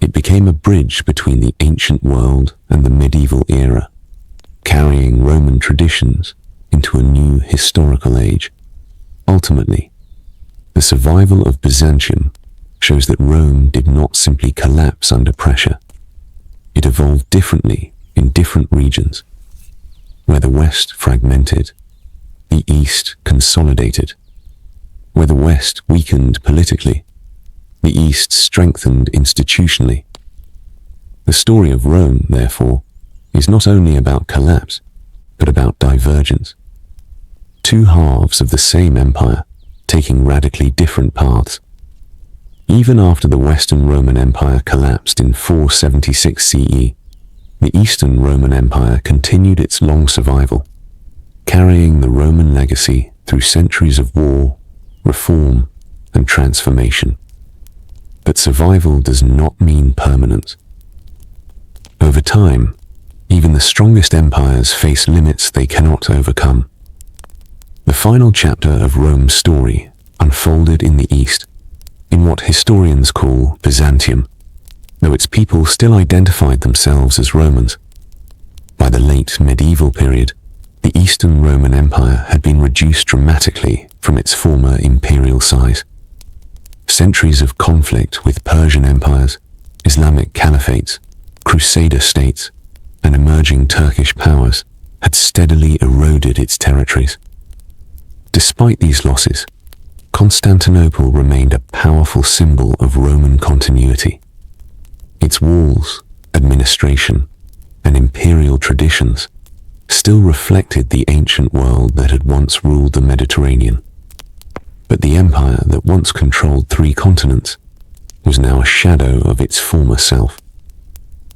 It became a bridge between the ancient world and the medieval era, carrying Roman traditions into a new historical age. Ultimately, the survival of Byzantium shows that Rome did not simply collapse under pressure. It evolved differently in different regions. Where the West fragmented, the East consolidated. Where the West weakened politically, the East strengthened institutionally. The story of Rome, therefore, is not only about collapse, but about divergence. Two halves of the same empire, taking radically different paths. Even after the Western Roman Empire collapsed in 476 CE, the Eastern Roman Empire continued its long survival, carrying the Roman legacy through centuries of war, reform, and transformation. But survival does not mean permanence. Over time, even the strongest empires face limits they cannot overcome. The final chapter of Rome's story unfolded in the East, in what historians call Byzantium, though its people still identified themselves as Romans. By the late medieval period, the Eastern Roman Empire had been reduced dramatically from its former imperial size. Centuries of conflict with Persian empires, Islamic caliphates, crusader states, and emerging Turkish powers had steadily eroded its territories. Despite these losses, Constantinople remained a powerful symbol of Roman continuity. Its walls, administration, and imperial traditions still reflected the ancient world that had once ruled the Mediterranean. But the empire that once controlled 3 continents was now a shadow of its former self.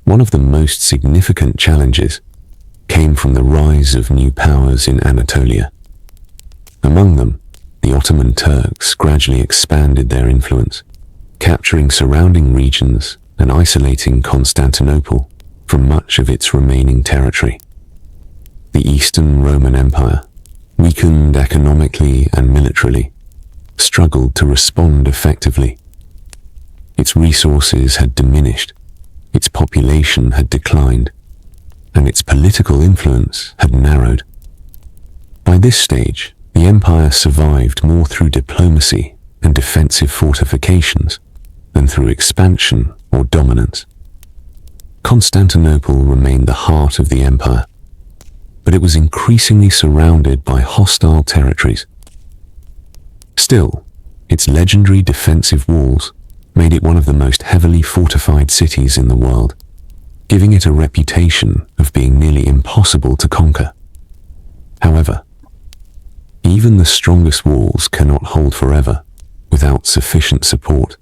One of the most significant challenges came from the rise of new powers in Anatolia. Among them, the Ottoman Turks gradually expanded their influence, capturing surrounding regions and isolating Constantinople from much of its remaining territory. The Eastern Roman Empire, weakened economically and militarily, struggled to respond effectively. Its resources had diminished, its population had declined, and its political influence had narrowed. By this stage, the empire survived more through diplomacy and defensive fortifications than through expansion or dominance. Constantinople remained the heart of the empire, but it was increasingly surrounded by hostile territories. Still, its legendary defensive walls made it one of the most heavily fortified cities in the world, giving it a reputation of being nearly impossible to conquer. However, even the strongest walls cannot hold forever without sufficient support.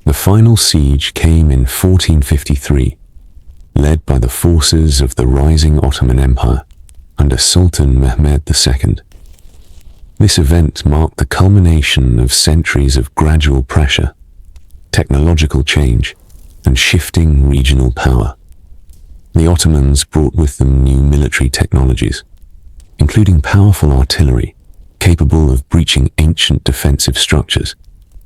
The final siege came in 1453, led by the forces of the rising Ottoman Empire under Sultan Mehmed II. This event marked the culmination of centuries of gradual pressure, technological change, and shifting regional power. The Ottomans brought with them new military technologies, including powerful artillery capable of breaching ancient defensive structures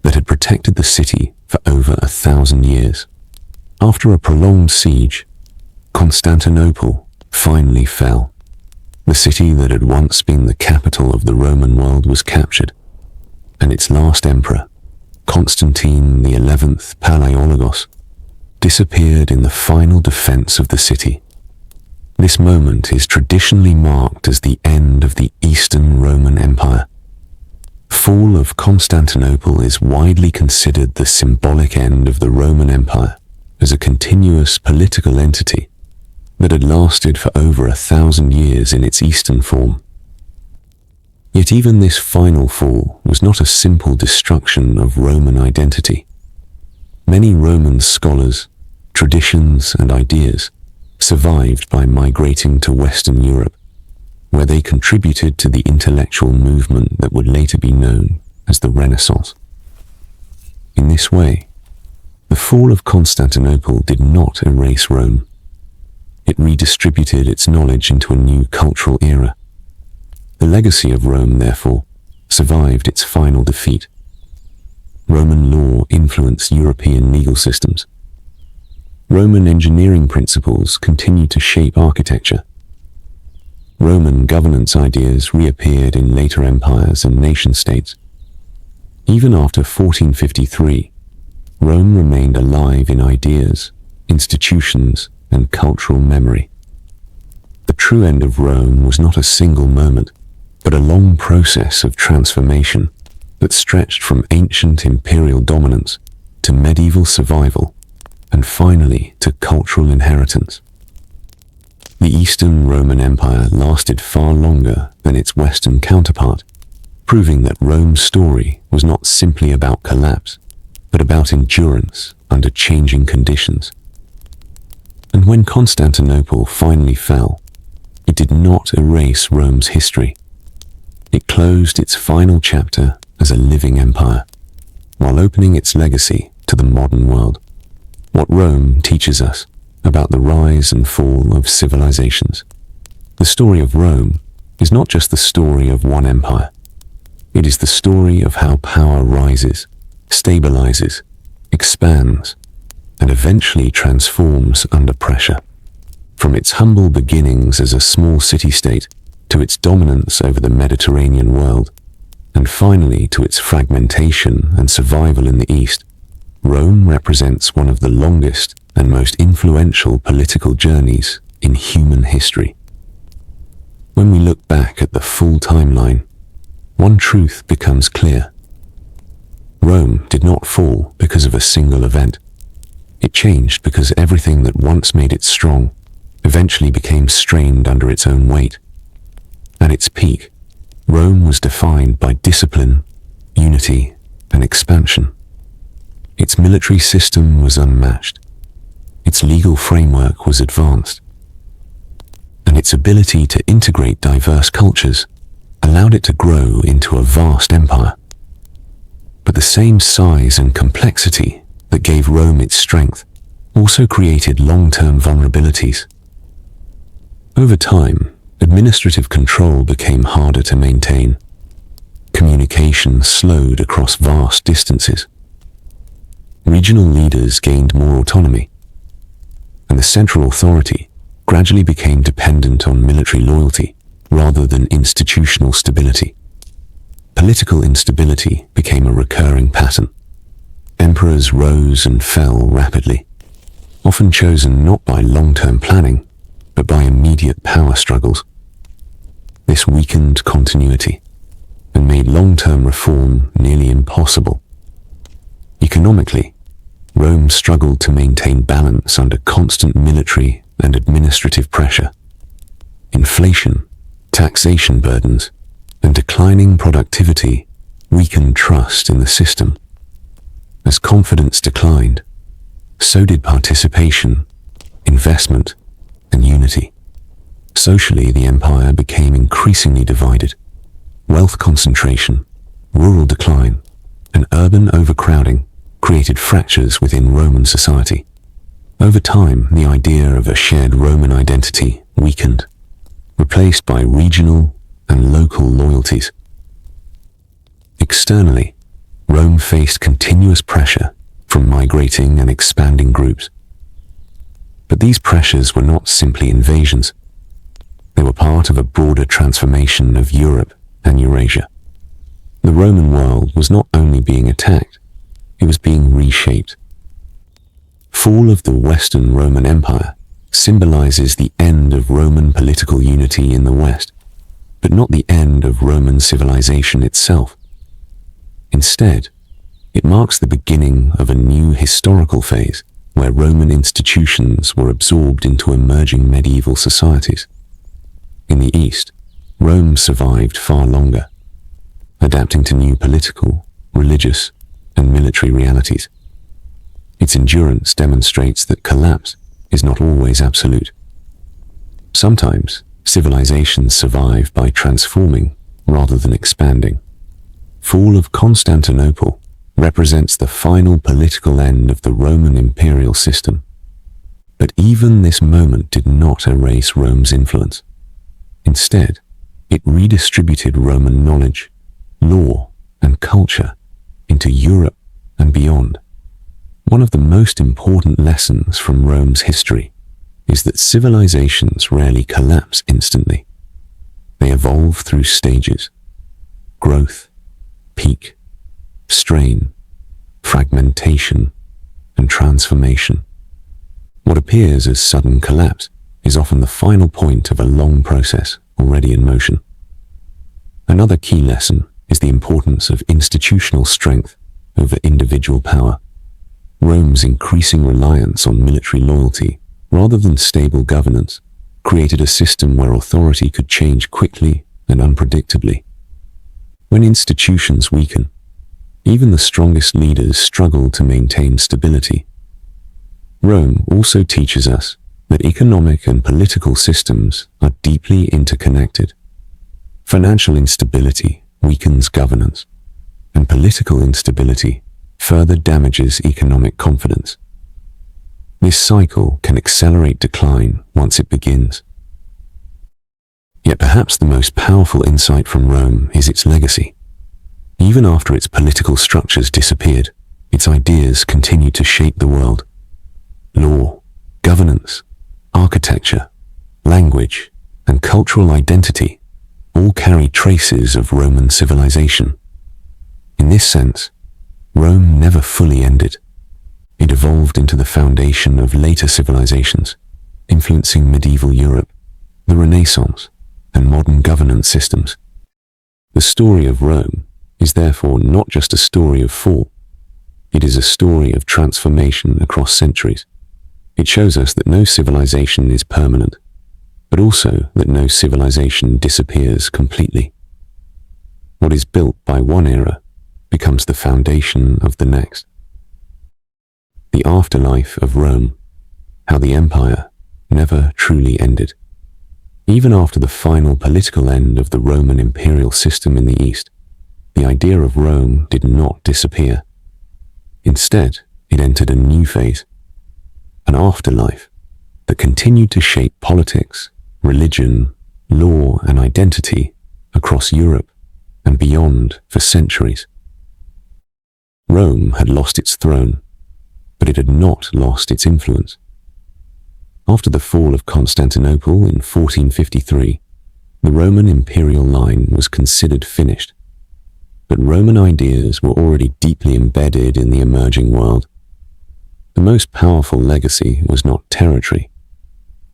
that had protected the city for over 1,000 years. After a prolonged siege, Constantinople finally fell. The city that had once been the capital of the Roman world was captured, and its last emperor, Constantine XI Palaiologos, disappeared in the final defense of the city. This moment is traditionally marked as the end of the Eastern Roman Empire. Fall of Constantinople is widely considered the symbolic end of the Roman Empire as a continuous political entity that had lasted for over 1,000 years in its eastern form. Yet even this final fall was not a simple destruction of Roman identity. Many Roman scholars, traditions, and ideas survived by migrating to Western Europe, where they contributed to the intellectual movement that would later be known as the Renaissance. In this way, the fall of Constantinople did not erase Rome. It redistributed its knowledge into a new cultural era. The legacy of Rome, therefore, survived its final defeat. Roman law influenced European legal systems. Roman engineering principles continued to shape architecture. Roman governance ideas reappeared in later empires and nation-states. Even after 1453, Rome remained alive in ideas, institutions, and cultural memory. The true end of Rome was not a single moment, but a long process of transformation that stretched from ancient imperial dominance to medieval survival, and finally to cultural inheritance. The Eastern Roman Empire lasted far longer than its Western counterpart, proving that Rome's story was not simply about collapse, but about endurance under changing conditions. And when Constantinople finally fell, it did not erase Rome's history. It closed its final chapter as a living empire, while opening its legacy to the modern world. What Rome teaches us about the rise and fall of civilizations. The story of Rome is not just the story of one empire. It is the story of how power rises, stabilizes, expands, and eventually transforms under pressure. From its humble beginnings as a small city-state to its dominance over the Mediterranean world, and finally to its fragmentation and survival in the East, Rome represents one of the longest and most influential political journeys in human history. When we look back at the full timeline, one truth becomes clear. Rome did not fall because of a single event. It changed because everything that once made it strong eventually became strained under its own weight. At its peak, Rome was defined by discipline, unity, and expansion. Its military system was unmatched. Its legal framework was advanced. And its ability to integrate diverse cultures allowed it to grow into a vast empire. But the same size and complexity that gave Rome its strength also created long-term vulnerabilities. Over time, administrative control became harder to maintain. Communication slowed across vast distances. Regional leaders gained more autonomy, and the central authority gradually became dependent on military loyalty rather than institutional stability. Political instability became a recurring pattern. Emperors rose and fell rapidly, often chosen not by long-term planning, but by immediate power struggles. This weakened continuity and made long-term reform nearly impossible. Economically, Rome struggled to maintain balance under constant military and administrative pressure. Inflation, taxation burdens, and declining productivity weakened trust in the system. As confidence declined, so did participation, investment, and unity. Socially, the empire became increasingly divided. Wealth concentration, rural decline, and urban overcrowding created fractures within Roman society. Over time, the idea of a shared Roman identity weakened, replaced by regional and local loyalties. Externally, Rome faced continuous pressure from migrating and expanding groups. But these pressures were not simply invasions. They were part of a broader transformation of Europe and Eurasia. The Roman world was not only being attacked, it was being reshaped. Fall of the Western Roman Empire symbolizes the end of Roman political unity in the West, but not the end of Roman civilization itself. Instead, it marks the beginning of a new historical phase where Roman institutions were absorbed into emerging medieval societies. In the East, Rome survived far longer, adapting to new political, religious, and military realities. Its endurance demonstrates that collapse is not always absolute. Sometimes, civilizations survive by transforming rather than expanding. Fall of Constantinople represents the final political end of the Roman imperial system. But even this moment did not erase Rome's influence. Instead, it redistributed Roman knowledge, law, and culture into Europe and beyond. One of the most important lessons from Rome's history is that civilizations rarely collapse instantly. They evolve through stages: growth, peak, strain, fragmentation, and transformation. What appears as sudden collapse is often the final point of a long process already in motion. Another key lesson is the importance of institutional strength over individual power. Rome's increasing reliance on military loyalty rather than stable governance created a system where authority could change quickly and unpredictably. When institutions weaken, even the strongest leaders struggle to maintain stability. Rome also teaches us that economic and political systems are deeply interconnected. Financial instability weakens governance, and political instability further damages economic confidence. This cycle can accelerate decline once it begins. Yet perhaps the most powerful insight from Rome is its legacy. Even after its political structures disappeared, its ideas continued to shape the world. Law, governance, architecture, language, and cultural identity all carry traces of Roman civilization. In this sense, Rome never fully ended. It evolved into the foundation of later civilizations, influencing medieval Europe, the Renaissance, and modern governance systems. The story of Rome is therefore not just a story of fall. It is a story of transformation across centuries. It shows us that no civilization is permanent, but also that no civilization disappears completely. What is built by one era becomes the foundation of the next. The afterlife of Rome, how the empire never truly ended. Even after the final political end of the Roman imperial system in the East, the idea of Rome did not disappear. Instead, it entered a new phase, an afterlife that continued to shape politics, religion, law, and identity across Europe and beyond for centuries. Rome had lost its throne, but it had not lost its influence. After the fall of Constantinople in 1453, the Roman imperial line was considered finished. But Roman ideas were already deeply embedded in the emerging world. The most powerful legacy was not territory,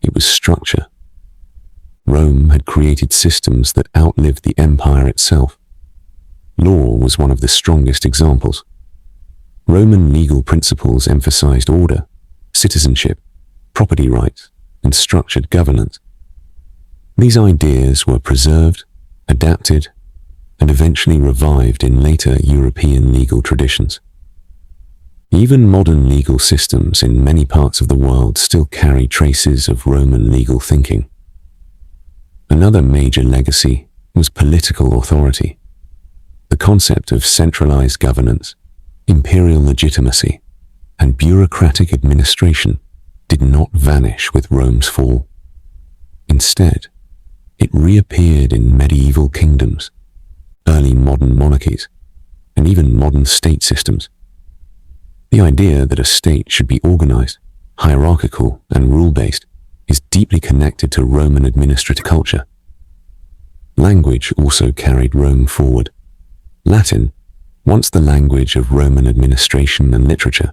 it was structure. Rome had created systems that outlived the empire itself. Law was one of the strongest examples. Roman legal principles emphasized order, citizenship, property rights, and structured governance. These ideas were preserved, adapted, and eventually revived in later European legal traditions. Even modern legal systems in many parts of the world still carry traces of Roman legal thinking. Another major legacy was political authority. The concept of centralized governance, imperial legitimacy, and bureaucratic administration did not vanish with Rome's fall. Instead, it reappeared in medieval kingdoms, early modern monarchies, and even modern state systems. The idea that a state should be organized, hierarchical, and rule-based is deeply connected to Roman administrative culture. Language also carried Rome forward. Latin, once the language of Roman administration and literature,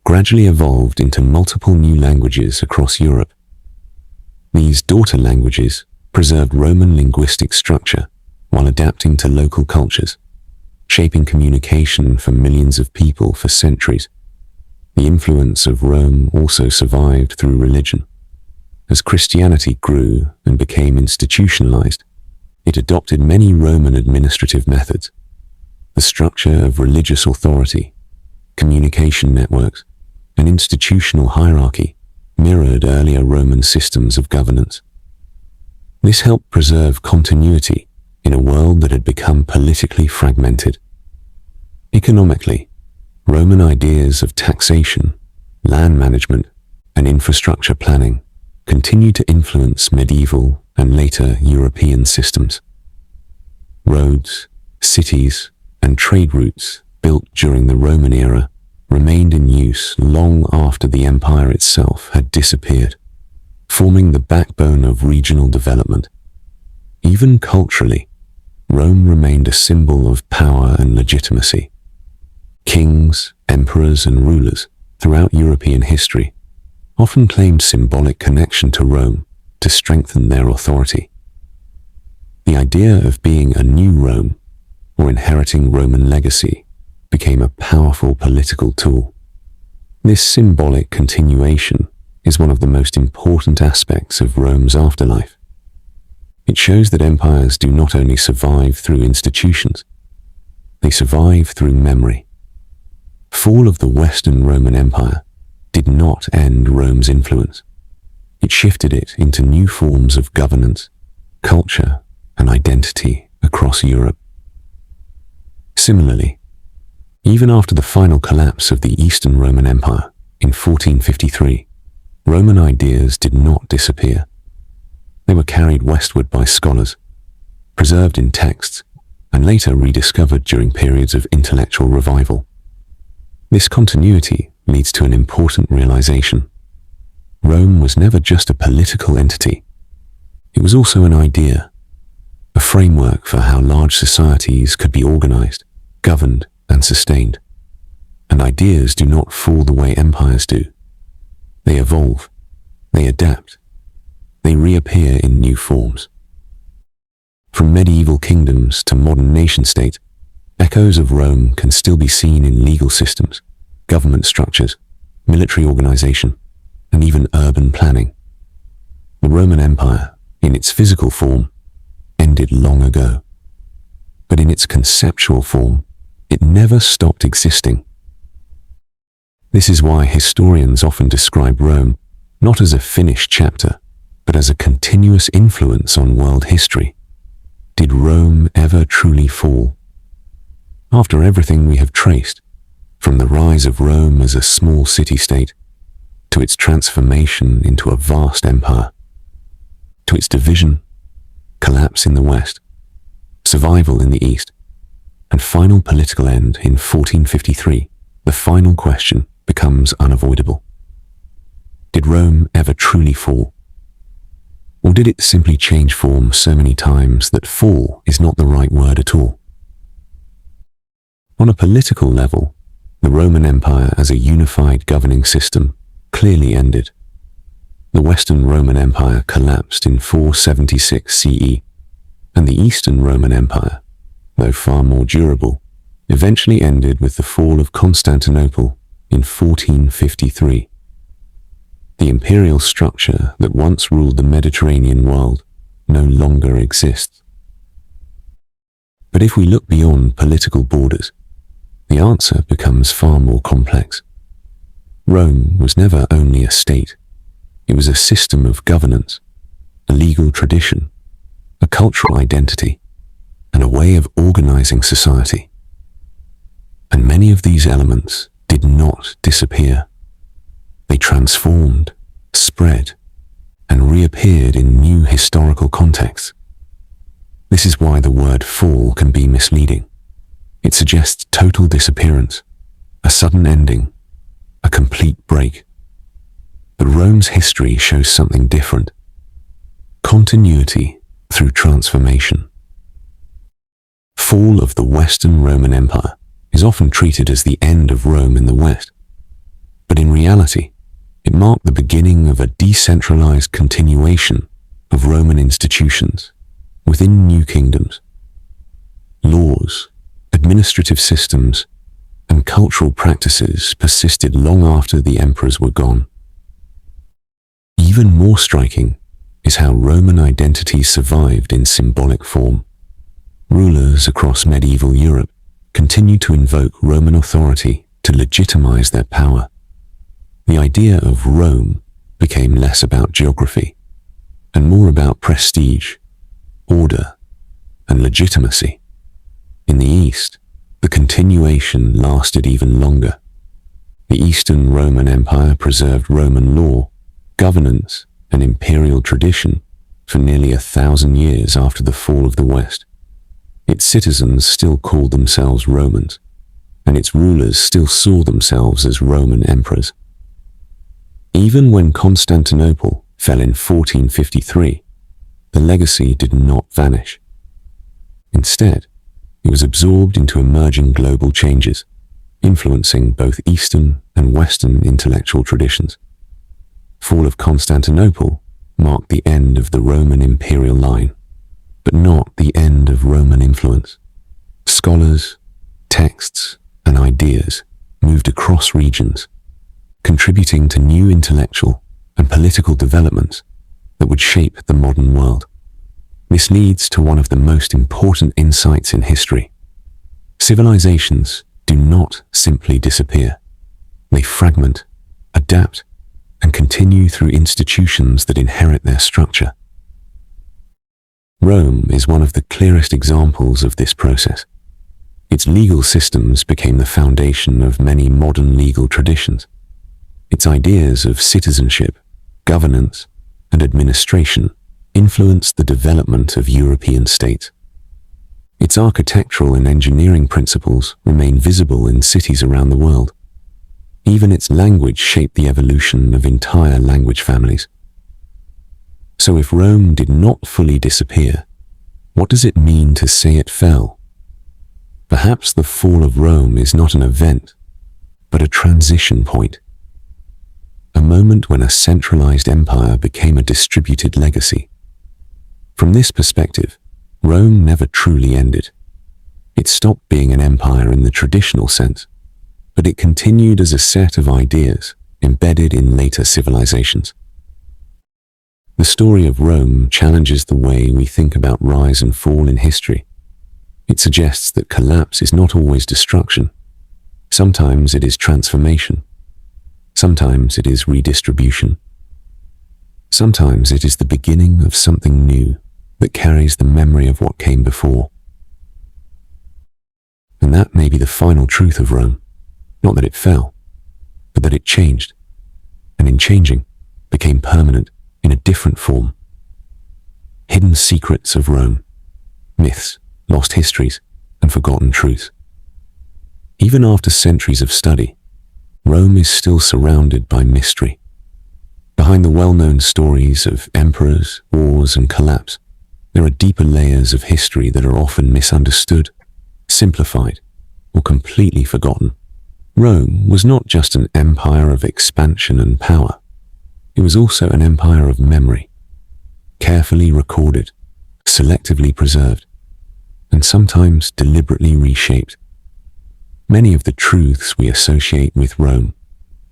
gradually evolved into multiple new languages across Europe. These daughter languages preserved Roman linguistic structure while adapting to local cultures, shaping communication for millions of people for centuries. The influence of Rome also survived through religion. As Christianity grew and became institutionalized, it adopted many Roman administrative methods. The structure of religious authority, communication networks, and institutional hierarchy mirrored earlier Roman systems of governance. This helped preserve continuity in a world that had become politically fragmented. Economically, Roman ideas of taxation, land management, and infrastructure planning continued to influence medieval and later European systems. Roads, cities, and trade routes built during the Roman era remained in use long after the empire itself had disappeared, forming the backbone of regional development. Even culturally, Rome remained a symbol of power and legitimacy. Kings, emperors, and rulers throughout European history often claimed symbolic connection to Rome to strengthen their authority. The idea of being a new Rome, or inheriting Roman legacy, became a powerful political tool. This symbolic continuation is one of the most important aspects of Rome's afterlife. It shows that empires do not only survive through institutions, they survive through memory. Fall of the Western Roman Empire did not end Rome's influence. It shifted it into new forms of governance, culture, and identity across Europe. Similarly, even after the final collapse of the Eastern Roman Empire in 1453, Roman ideas did not disappear. They were carried westward by scholars, preserved in texts, and later rediscovered during periods of intellectual revival. This continuity leads to an important realization. Rome was never just a political entity. It was also an idea, a framework for how large societies could be organized, governed, and sustained. And ideas do not fall the way empires do. They evolve, they adapt, they reappear in new forms. From medieval kingdoms to modern nation-states, echoes of Rome can still be seen in legal systems, government structures, military organization, and even urban planning. The Roman Empire, in its physical form, ended long ago. But in its conceptual form, it never stopped existing. This is why historians often describe Rome not as a finished chapter, but as a continuous influence on world history. Did Rome ever truly fall? After everything we have traced, from the rise of Rome as a small city-state, to its transformation into a vast empire, to its division, collapse in the West, survival in the East, and final political end in 1453, the final question becomes unavoidable. Did Rome ever truly fall? Or did it simply change form so many times that fall is not the right word at all? On a political level, the Roman Empire as a unified governing system clearly ended. The Western Roman Empire collapsed in 476 CE, and the Eastern Roman Empire, though far more durable, eventually ended with the fall of Constantinople in 1453. The imperial structure that once ruled the Mediterranean world no longer exists. But if we look beyond political borders, the answer becomes far more complex. Rome was never only a state. It was a system of governance, a legal tradition, a cultural identity, and a way of organizing society. And many of these elements did not disappear. They transformed, spread, and reappeared in new historical contexts. This is why the word fall can be misleading. It suggests total disappearance, a sudden ending, a complete break. But Rome's history shows something different. Continuity through transformation. Fall of the Western Roman Empire is often treated as the end of Rome in the West. But in reality, it marked the beginning of a decentralized continuation of Roman institutions within new kingdoms. Laws, administrative systems, and cultural practices persisted long after the emperors were gone. Even more striking is how Roman identity survived in symbolic form. Rulers across medieval Europe continued to invoke Roman authority to legitimize their power. The idea of Rome became less about geography and more about prestige, order, and legitimacy. In the East, the continuation lasted even longer. The Eastern Roman Empire preserved Roman law, governance, and imperial tradition for nearly 1,000 years after the fall of the West. Its citizens still called themselves Romans, and its rulers still saw themselves as Roman emperors. Even when Constantinople fell in 1453, the legacy did not vanish. Instead, it was absorbed into emerging global changes, influencing both Eastern and Western intellectual traditions. Fall of Constantinople marked the end of the Roman imperial line, but not the end of Roman influence. Scholars, texts, and ideas moved across regions, contributing to new intellectual and political developments that would shape the modern world. This leads to one of the most important insights in history. Civilizations do not simply disappear. They fragment, adapt, and continue through institutions that inherit their structure. Rome is one of the clearest examples of this process. Its legal systems became the foundation of many modern legal traditions. Its ideas of citizenship, governance, and administration influenced the development of European states. Its architectural and engineering principles remain visible in cities around the world. Even its language shaped the evolution of entire language families. So if Rome did not fully disappear, what does it mean to say it fell? Perhaps the fall of Rome is not an event, but a transition point. A moment when a centralized empire became a distributed legacy. From this perspective, Rome never truly ended. It stopped being an empire in the traditional sense, but it continued as a set of ideas embedded in later civilizations. The story of Rome challenges the way we think about rise and fall in history. It suggests that collapse is not always destruction. Sometimes it is transformation. Sometimes it is redistribution. Sometimes it is the beginning of something new that carries the memory of what came before. And that may be the final truth of Rome. Not that it fell, but that it changed, and in changing, became permanent in a different form. Hidden secrets of Rome, myths, lost histories, and forgotten truths. Even after centuries of study, Rome is still surrounded by mystery. Behind the well-known stories of emperors, wars, and collapse, there are deeper layers of history that are often misunderstood, simplified, or completely forgotten. Rome was not just an empire of expansion and power. It was also an empire of memory, carefully recorded, selectively preserved, and sometimes deliberately reshaped. Many of the truths we associate with Rome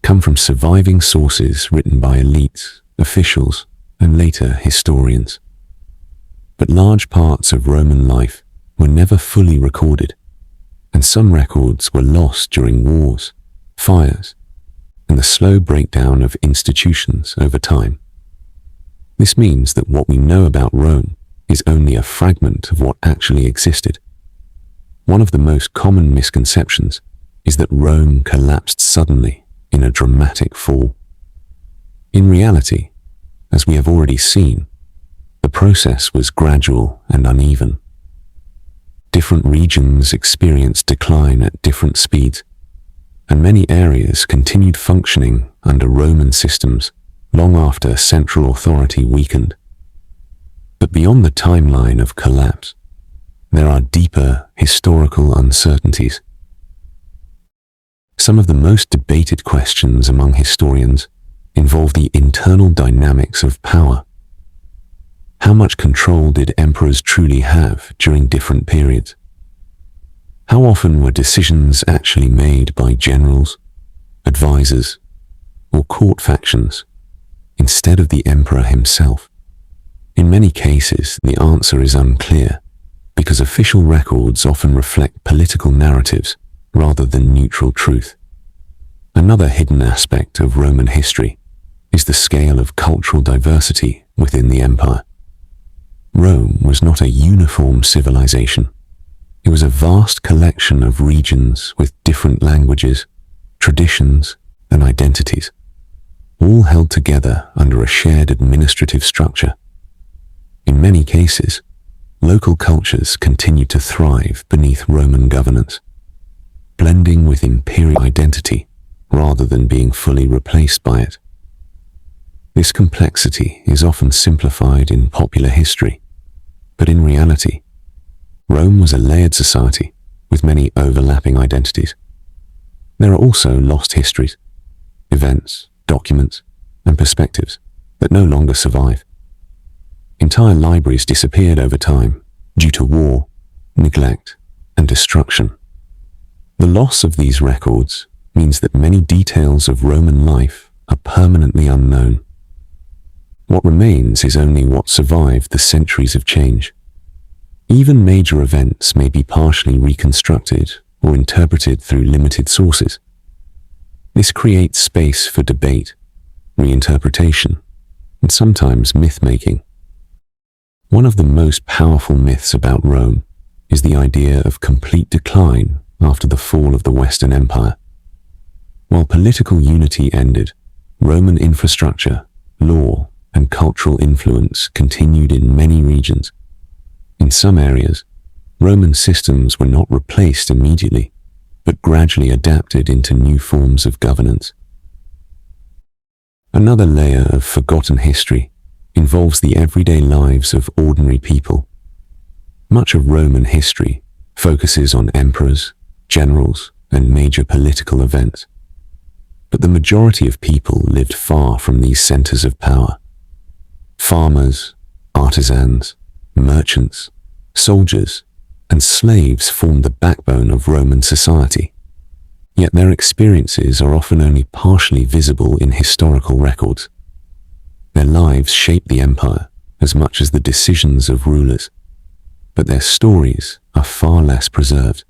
come from surviving sources written by elites, officials, and later historians. But large parts of Roman life were never fully recorded, and some records were lost during wars, fires, and the slow breakdown of institutions over time. This means that what we know about Rome is only a fragment of what actually existed. One of the most common misconceptions is that Rome collapsed suddenly in a dramatic fall. In reality, as we have already seen, the process was gradual and uneven. Different regions experienced decline at different speeds, and many areas continued functioning under Roman systems long after central authority weakened. But beyond the timeline of collapse, there are deeper historical uncertainties. Some of the most debated questions among historians involve the internal dynamics of power. How much control did emperors truly have during different periods? How often were decisions actually made by generals, advisors, or court factions instead of the emperor himself? In many cases, the answer is unclear because official records often reflect political narratives rather than neutral truth. Another hidden aspect of Roman history is the scale of cultural diversity within the empire. Rome was not a uniform civilization. It was a vast collection of regions with different languages, traditions, and identities, all held together under a shared administrative structure. In many cases, local cultures continued to thrive beneath Roman governance, blending with imperial identity rather than being fully replaced by it. This complexity is often simplified in popular history, but in reality, Rome was a layered society with many overlapping identities. There are also lost histories, events, documents, and perspectives that no longer survive. Entire libraries disappeared over time due to war, neglect, and destruction. The loss of these records means that many details of Roman life are permanently unknown. What remains is only what survived the centuries of change. Even major events may be partially reconstructed or interpreted through limited sources. This creates space for debate, reinterpretation, and sometimes myth-making. One of the most powerful myths about Rome is the idea of complete decline after the fall of the Western Empire. While political unity ended, Roman infrastructure, law, and cultural influence continued in many regions. In some areas, Roman systems were not replaced immediately, but gradually adapted into new forms of governance. Another layer of forgotten history involves the everyday lives of ordinary people. Much of Roman history focuses on emperors, generals, and major political events. But the majority of people lived far from these centers of power. Farmers, artisans, merchants, soldiers, and slaves formed the backbone of Roman society. Yet their experiences are often only partially visible in historical records. Their lives shape the empire as much as the decisions of rulers, but their stories are far less preserved.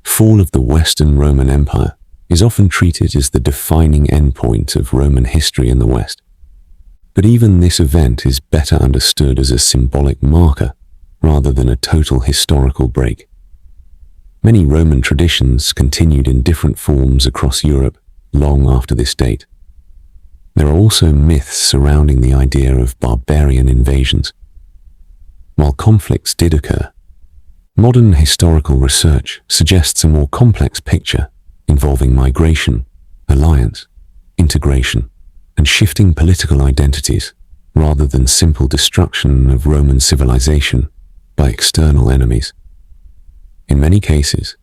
Fall of the Western Roman Empire is often treated as the defining endpoint of Roman history in the West. But even this event is better understood as a symbolic marker rather than a total historical break. Many Roman traditions continued in different forms across Europe long after this date. There are also myths surrounding the idea of barbarian invasions. While conflicts did occur, modern historical research suggests a more complex picture involving migration, alliance, integration, and shifting political identities rather than simple destruction of Roman civilization by external enemies. In many cases,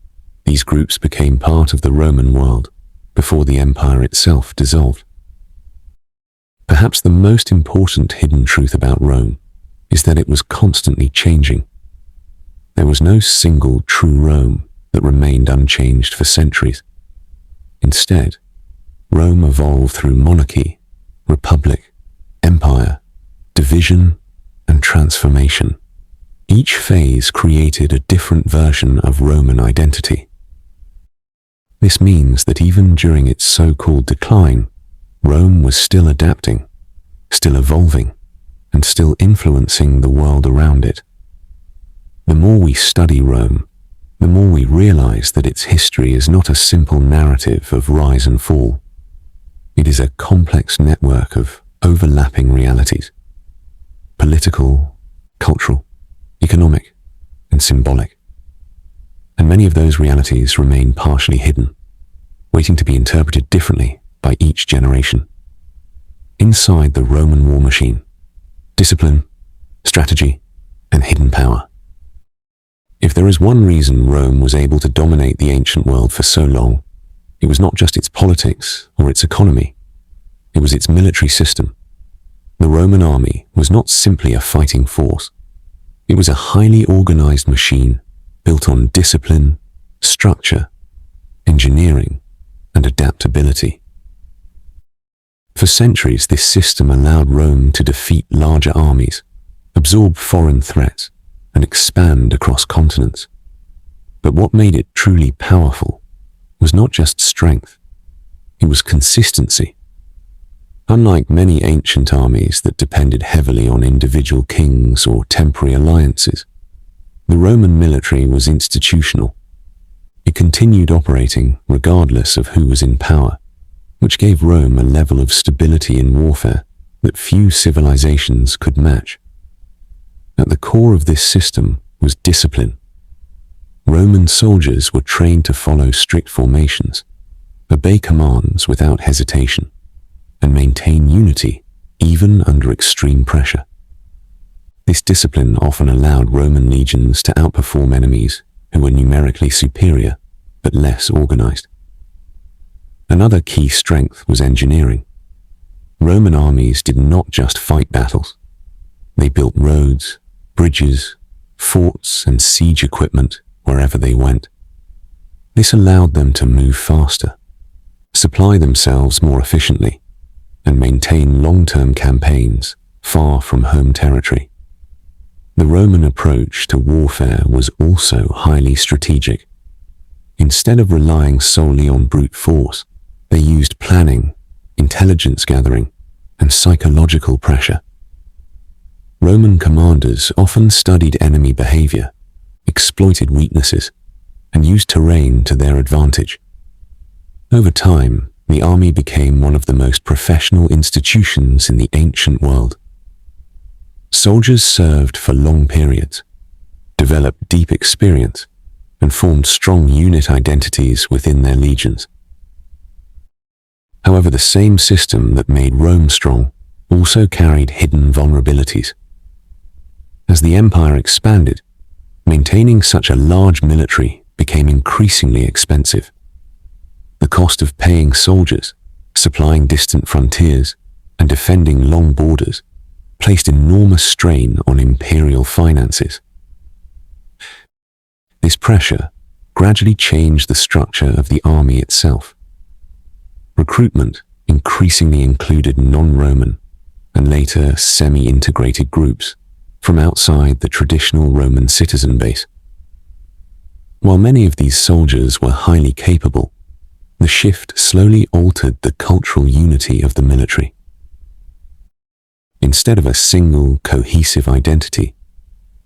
these groups became part of the Roman world before the empire itself dissolved. Perhaps the most important hidden truth about Rome is that it was constantly changing. There was no single true Rome that remained unchanged for centuries. Instead, Rome evolved through monarchy, republic, empire, division, and transformation. Each phase created a different version of Roman identity. This means that even during its so-called decline, Rome was still adapting, still evolving, and still influencing the world around it. The more we study Rome, the more we realize that its history is not a simple narrative of rise and fall. It is a complex network of overlapping realities: political, cultural, economic, and symbolic. And many of those realities remain partially hidden, waiting to be interpreted differently by each generation. Inside the Roman war machine, discipline, strategy, and hidden power. If there is one reason Rome was able to dominate the ancient world for so long, it was not just its politics or its economy. It was its military system. The Roman army was not simply a fighting force. It was a highly organized machine built on discipline, structure, engineering, and adaptability. For centuries, this system allowed Rome to defeat larger armies, absorb foreign threats, and expand across continents. But what made it truly powerful was not just strength, it was consistency. Unlike many ancient armies that depended heavily on individual kings or temporary alliances, the Roman military was institutional. It continued operating regardless of who was in power, which gave Rome a level of stability in warfare that few civilizations could match. At the core of this system was discipline. Roman soldiers were trained to follow strict formations, obey commands without hesitation, and maintain unity even under extreme pressure. This discipline often allowed Roman legions to outperform enemies who were numerically superior but less organized. Another key strength was engineering. Roman armies did not just fight battles. They built roads, bridges, forts, and siege equipment wherever they went. This allowed them to move faster, supply themselves more efficiently, and maintain long-term campaigns far from home territory. The Roman approach to warfare was also highly strategic. Instead of relying solely on brute force, they used planning, intelligence gathering, and psychological pressure. Roman commanders often studied enemy behavior, exploited weaknesses, and used terrain to their advantage. Over time, the army became one of the most professional institutions in the ancient world. Soldiers served for long periods, developed deep experience, and formed strong unit identities within their legions. However, the same system that made Rome strong also carried hidden vulnerabilities. As the empire expanded, maintaining such a large military became increasingly expensive. The cost of paying soldiers, supplying distant frontiers, and defending long borders placed enormous strain on imperial finances. This pressure gradually changed the structure of the army itself. Recruitment increasingly included non-Roman and later semi-integrated groups from outside the traditional Roman citizen base. While many of these soldiers were highly capable, the shift slowly altered the cultural unity of the military. Instead of a single, cohesive identity,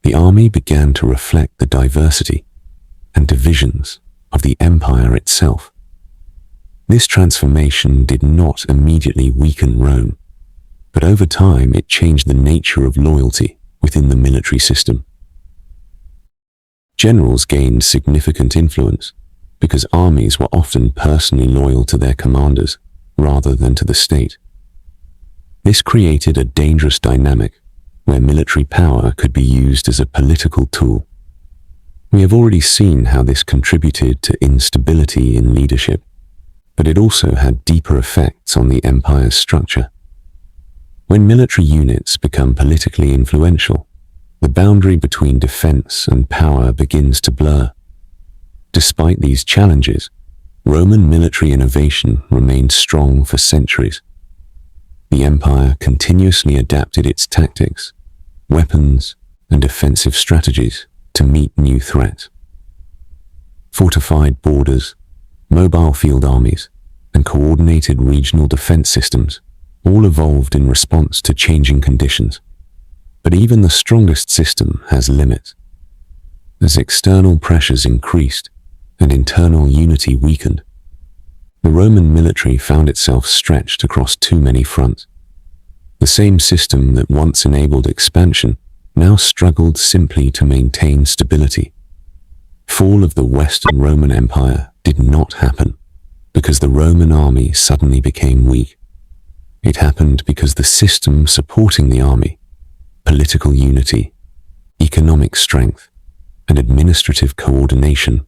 the army began to reflect the diversity and divisions of the empire itself. This transformation did not immediately weaken Rome, but over time it changed the nature of loyalty within the military system. Generals gained significant influence because armies were often personally loyal to their commanders rather than to the state. This created a dangerous dynamic where military power could be used as a political tool. We have already seen how this contributed to instability in leadership, but it also had deeper effects on the empire's structure. When military units become politically influential, the boundary between defense and power begins to blur. Despite these challenges, Roman military innovation remained strong for centuries. The empire continuously adapted its tactics, weapons, and defensive strategies to meet new threats. Fortified borders, mobile field armies, and coordinated regional defense systems all evolved in response to changing conditions. But even the strongest system has limits. As external pressures increased and internal unity weakened, the Roman military found itself stretched across too many fronts. The same system that once enabled expansion now struggled simply to maintain stability. Fall of the Western Roman Empire did not happen because the Roman army suddenly became weak. It happened because the system supporting the army, political unity, economic strength, and administrative coordination,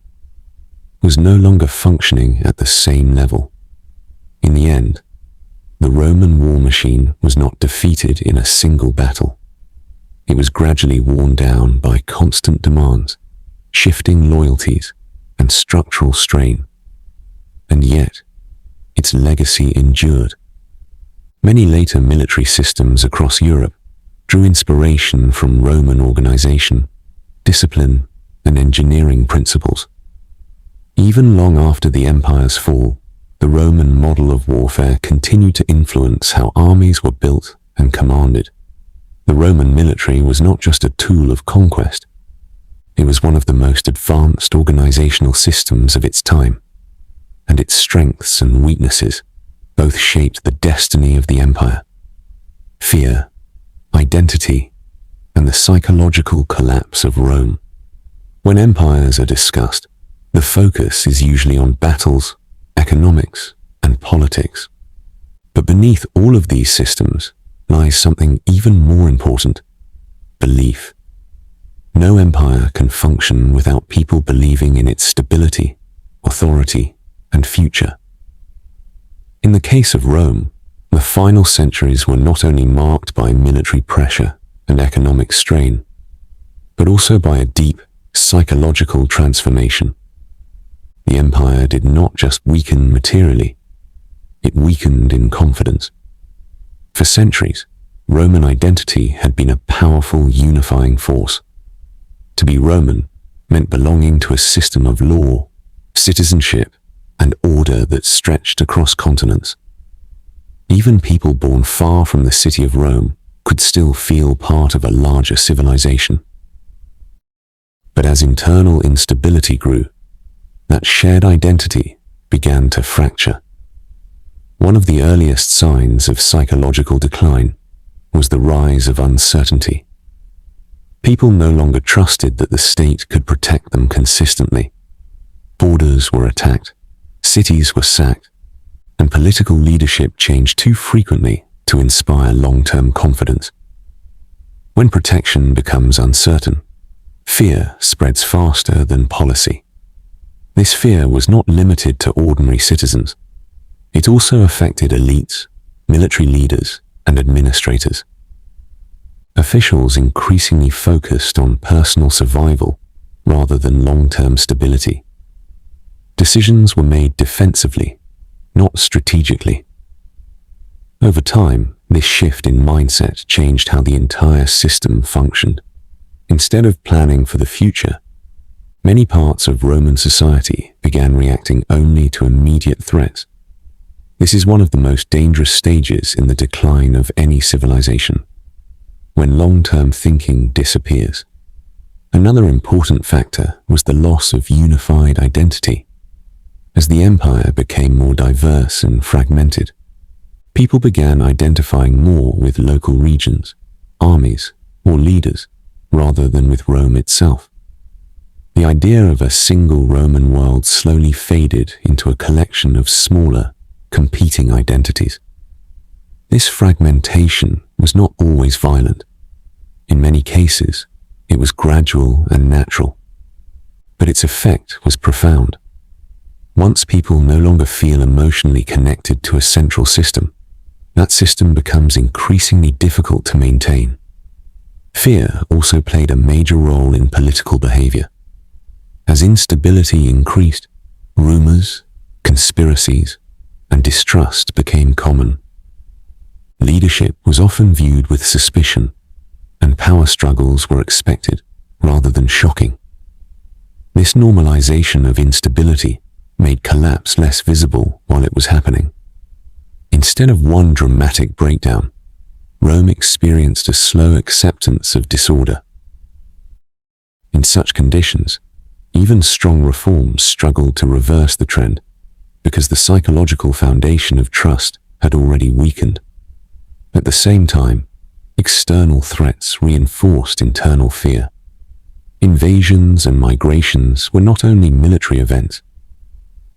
was no longer functioning at the same level. In the end, the Roman war machine was not defeated in a single battle. It was gradually worn down by constant demands, shifting loyalties, and structural strain. And yet, its legacy endured. Many later military systems across Europe drew inspiration from Roman organization, discipline, and engineering principles. Even long after the empire's fall, the Roman model of warfare continued to influence how armies were built and commanded. The Roman military was not just a tool of conquest. It was one of the most advanced organizational systems of its time, and its strengths and weaknesses both shaped the destiny of the empire. Fear, identity, and the psychological collapse of Rome. When empires are discussed, the focus is usually on battles, economics, and politics. But beneath all of these systems lies something even more important: belief. No empire can function without people believing in its stability, authority, and future. In the case of Rome, the final centuries were not only marked by military pressure and economic strain, but also by a deep psychological transformation. The empire did not just weaken materially, it weakened in confidence. For centuries, Roman identity had been a powerful unifying force. To be Roman meant belonging to a system of law, citizenship, and order that stretched across continents. Even people born far from the city of Rome could still feel part of a larger civilization. But as internal instability grew, that shared identity began to fracture. One of the earliest signs of psychological decline was the rise of uncertainty. People no longer trusted that the state could protect them consistently. Borders were attacked, cities were sacked, and political leadership changed too frequently to inspire long-term confidence. When protection becomes uncertain, fear spreads faster than policy. This fear was not limited to ordinary citizens. It also affected elites, military leaders, and administrators. Officials increasingly focused on personal survival rather than long-term stability. Decisions were made defensively, not strategically. Over time, this shift in mindset changed how the entire system functioned. Instead of planning for the future, many parts of Roman society began reacting only to immediate threats. This is one of the most dangerous stages in the decline of any civilization, when long-term thinking disappears. Another important factor was the loss of unified identity. As the empire became more diverse and fragmented, people began identifying more with local regions, armies, or leaders, rather than with Rome itself. The idea of a single Roman world slowly faded into a collection of smaller, competing identities. This fragmentation was not always violent. In many cases, it was gradual and natural, but its effect was profound. Once people no longer feel emotionally connected to a central system, that system becomes increasingly difficult to maintain. Fear also played a major role in political behavior. As instability increased, rumors, conspiracies, and distrust became common. Leadership was often viewed with suspicion, and power struggles were expected rather than shocking. This normalization of instability made collapse less visible while it was happening. Instead of one dramatic breakdown, Rome experienced a slow acceptance of disorder. In such conditions, even strong reforms struggled to reverse the trend because the psychological foundation of trust had already weakened. At the same time, external threats reinforced internal fear. Invasions and migrations were not only military events,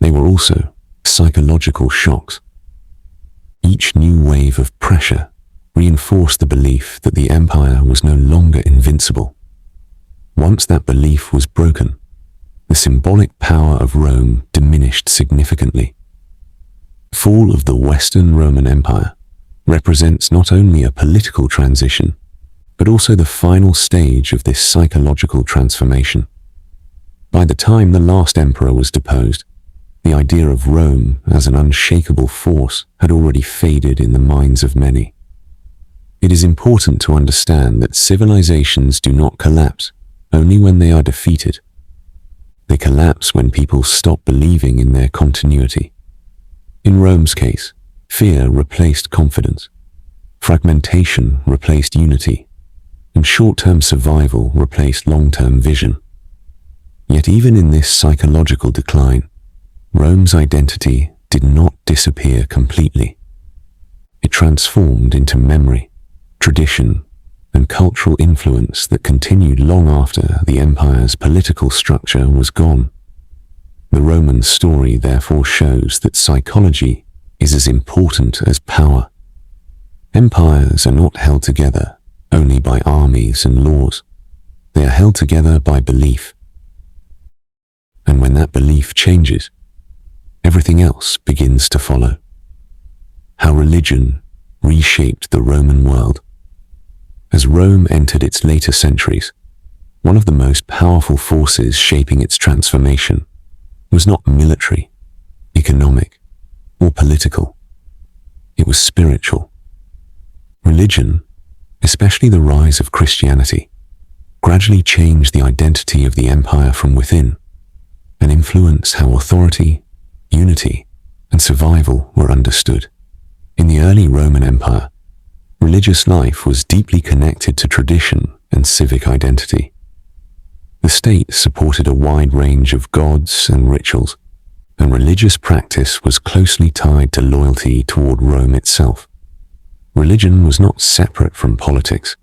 they were also psychological shocks. Each new wave of pressure reinforced the belief that the empire was no longer invincible. Once that belief was broken, the symbolic power of Rome diminished significantly. The fall of the Western Roman Empire represents not only a political transition, but also the final stage of this psychological transformation. By the time the last emperor was deposed, the idea of Rome as an unshakable force had already faded in the minds of many. It is important to understand that civilizations do not collapse only when they are defeated. They collapse when people stop believing in their continuity. In Rome's case, fear replaced confidence, fragmentation replaced unity, and short-term survival replaced long-term vision. Yet even in this psychological decline, Rome's identity did not disappear completely. It transformed into memory, tradition, and cultural influence that continued long after the empire's political structure was gone. The Roman story therefore shows that psychology is as important as power. Empires are not held together only by armies and laws. They are held together by belief. And when that belief changes, everything else begins to follow. How religion reshaped the Roman world. As Rome entered its later centuries, one of the most powerful forces shaping its transformation was not military, economic, or political. It was spiritual. Religion, especially the rise of Christianity, gradually changed the identity of the empire from within and influenced how authority, unity, and survival were understood. In the early Roman Empire, religious life was deeply connected to tradition and civic identity. The state supported a wide range of gods and rituals, and religious practice was closely tied to loyalty toward Rome itself. Religion was not separate from politics.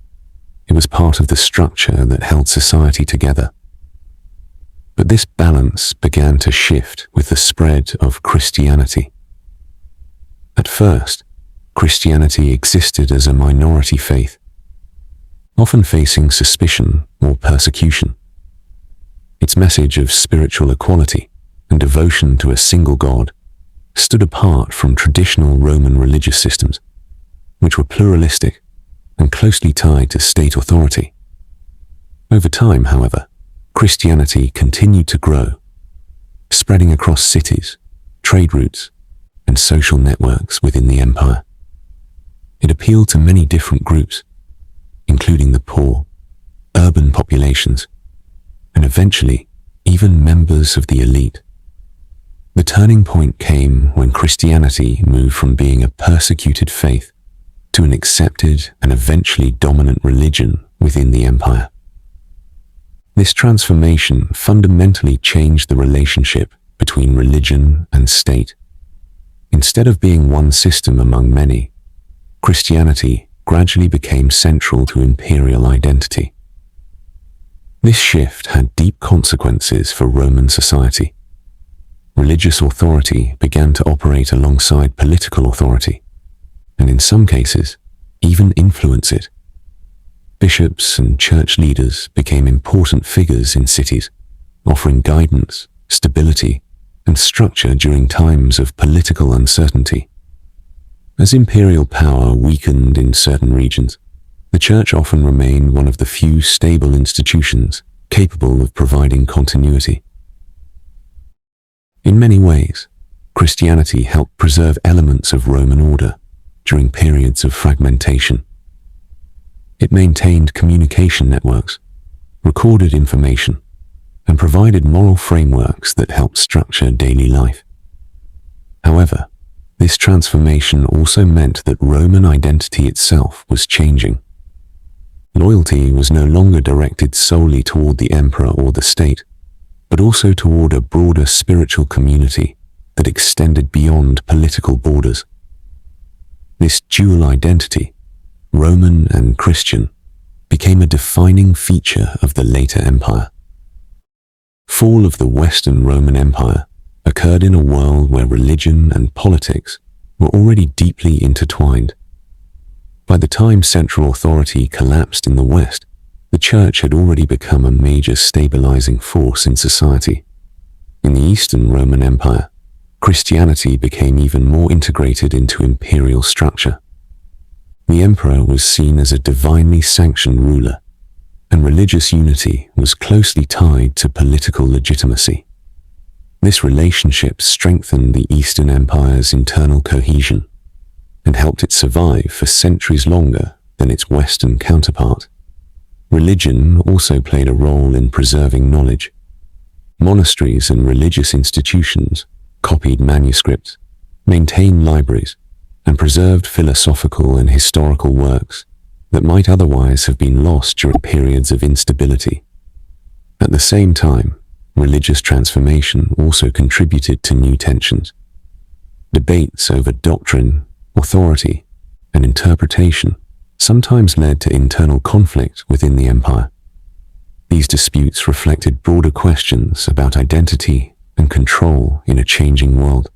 It was part of the structure that held society together. But this balance began to shift with the spread of Christianity. At first, Christianity existed as a minority faith, often facing suspicion or persecution. Its message of spiritual equality and devotion to a single God stood apart from traditional Roman religious systems, which were pluralistic and closely tied to state authority. Over time, however, Christianity continued to grow, spreading across cities, trade routes, and social networks within the empire. It appealed to many different groups, including the poor, urban populations, and eventually even members of the elite. The turning point came when Christianity moved from being a persecuted faith to an accepted and eventually dominant religion within the empire. This transformation fundamentally changed the relationship between religion and state. Instead of being one system among many, Christianity gradually became central to imperial identity. This shift had deep consequences for Roman society. Religious authority began to operate alongside political authority, and in some cases, even influence it. Bishops and church leaders became important figures in cities, offering guidance, stability, and structure during times of political uncertainty. As imperial power weakened in certain regions, the church often remained one of the few stable institutions capable of providing continuity. In many ways, Christianity helped preserve elements of Roman order during periods of fragmentation. It maintained communication networks, recorded information, and provided moral frameworks that helped structure daily life. However, this transformation also meant that Roman identity itself was changing. Loyalty was no longer directed solely toward the emperor or the state, but also toward a broader spiritual community that extended beyond political borders. This dual identity, Roman and Christian, became a defining feature of the later empire. Fall of the Western Roman Empire occurred in a world where religion and politics were already deeply intertwined. By the time central authority collapsed in the West, the Church had already become a major stabilizing force in society. In the Eastern Roman Empire, Christianity became even more integrated into imperial structure. The emperor was seen as a divinely sanctioned ruler, and religious unity was closely tied to political legitimacy. This relationship strengthened the Eastern Empire's internal cohesion and helped it survive for centuries longer than its Western counterpart. Religion also played a role in preserving knowledge. Monasteries and religious institutions copied manuscripts, maintained libraries, and preserved philosophical and historical works that might otherwise have been lost during periods of instability. At the same time, religious transformation also contributed to new tensions. Debates over doctrine, authority, and interpretation sometimes led to internal conflict within the empire. These disputes reflected broader questions about identity and control in a changing world.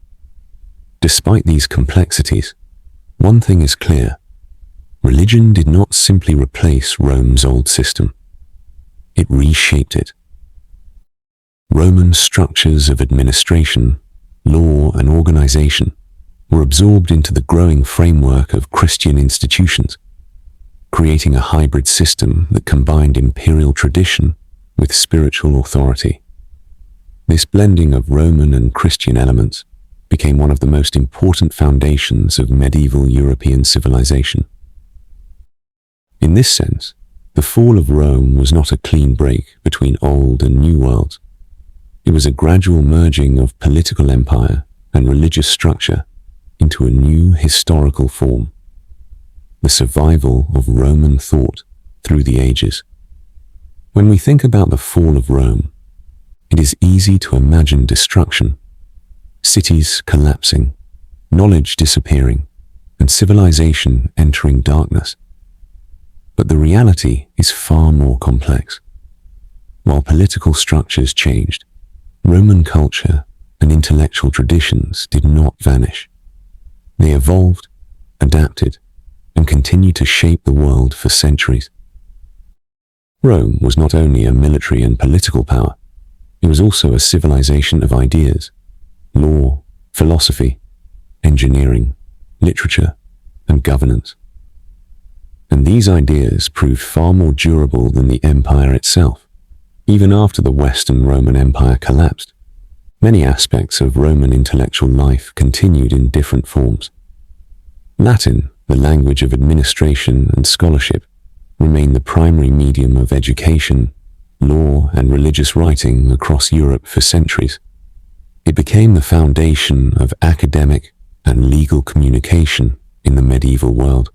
Despite these complexities, one thing is clear: religion did not simply replace Rome's old system. It reshaped it. Roman structures of administration, law, and organization were absorbed into the growing framework of Christian institutions, creating a hybrid system that combined imperial tradition with spiritual authority. This blending of Roman and Christian elements became one of the most important foundations of medieval European civilization. In this sense, the fall of Rome was not a clean break between old and new worlds. It was a gradual merging of political empire and religious structure into a new historical form, the survival of Roman thought through the ages. When we think about the fall of Rome, it is easy to imagine destruction, cities collapsing, knowledge disappearing, and civilization entering darkness. But the reality is far more complex. While political structures changed, Roman culture and intellectual traditions did not vanish. They evolved, adapted, and continued to shape the world for centuries. Rome was not only a military and political power, it was also a civilization of ideas, law, philosophy, engineering, literature, and governance. And these ideas proved far more durable than the empire itself. Even after the Western Roman Empire collapsed, many aspects of Roman intellectual life continued in different forms. Latin, the language of administration and scholarship, remained the primary medium of education, law, and religious writing across Europe for centuries. It became the foundation of academic and legal communication in the medieval world.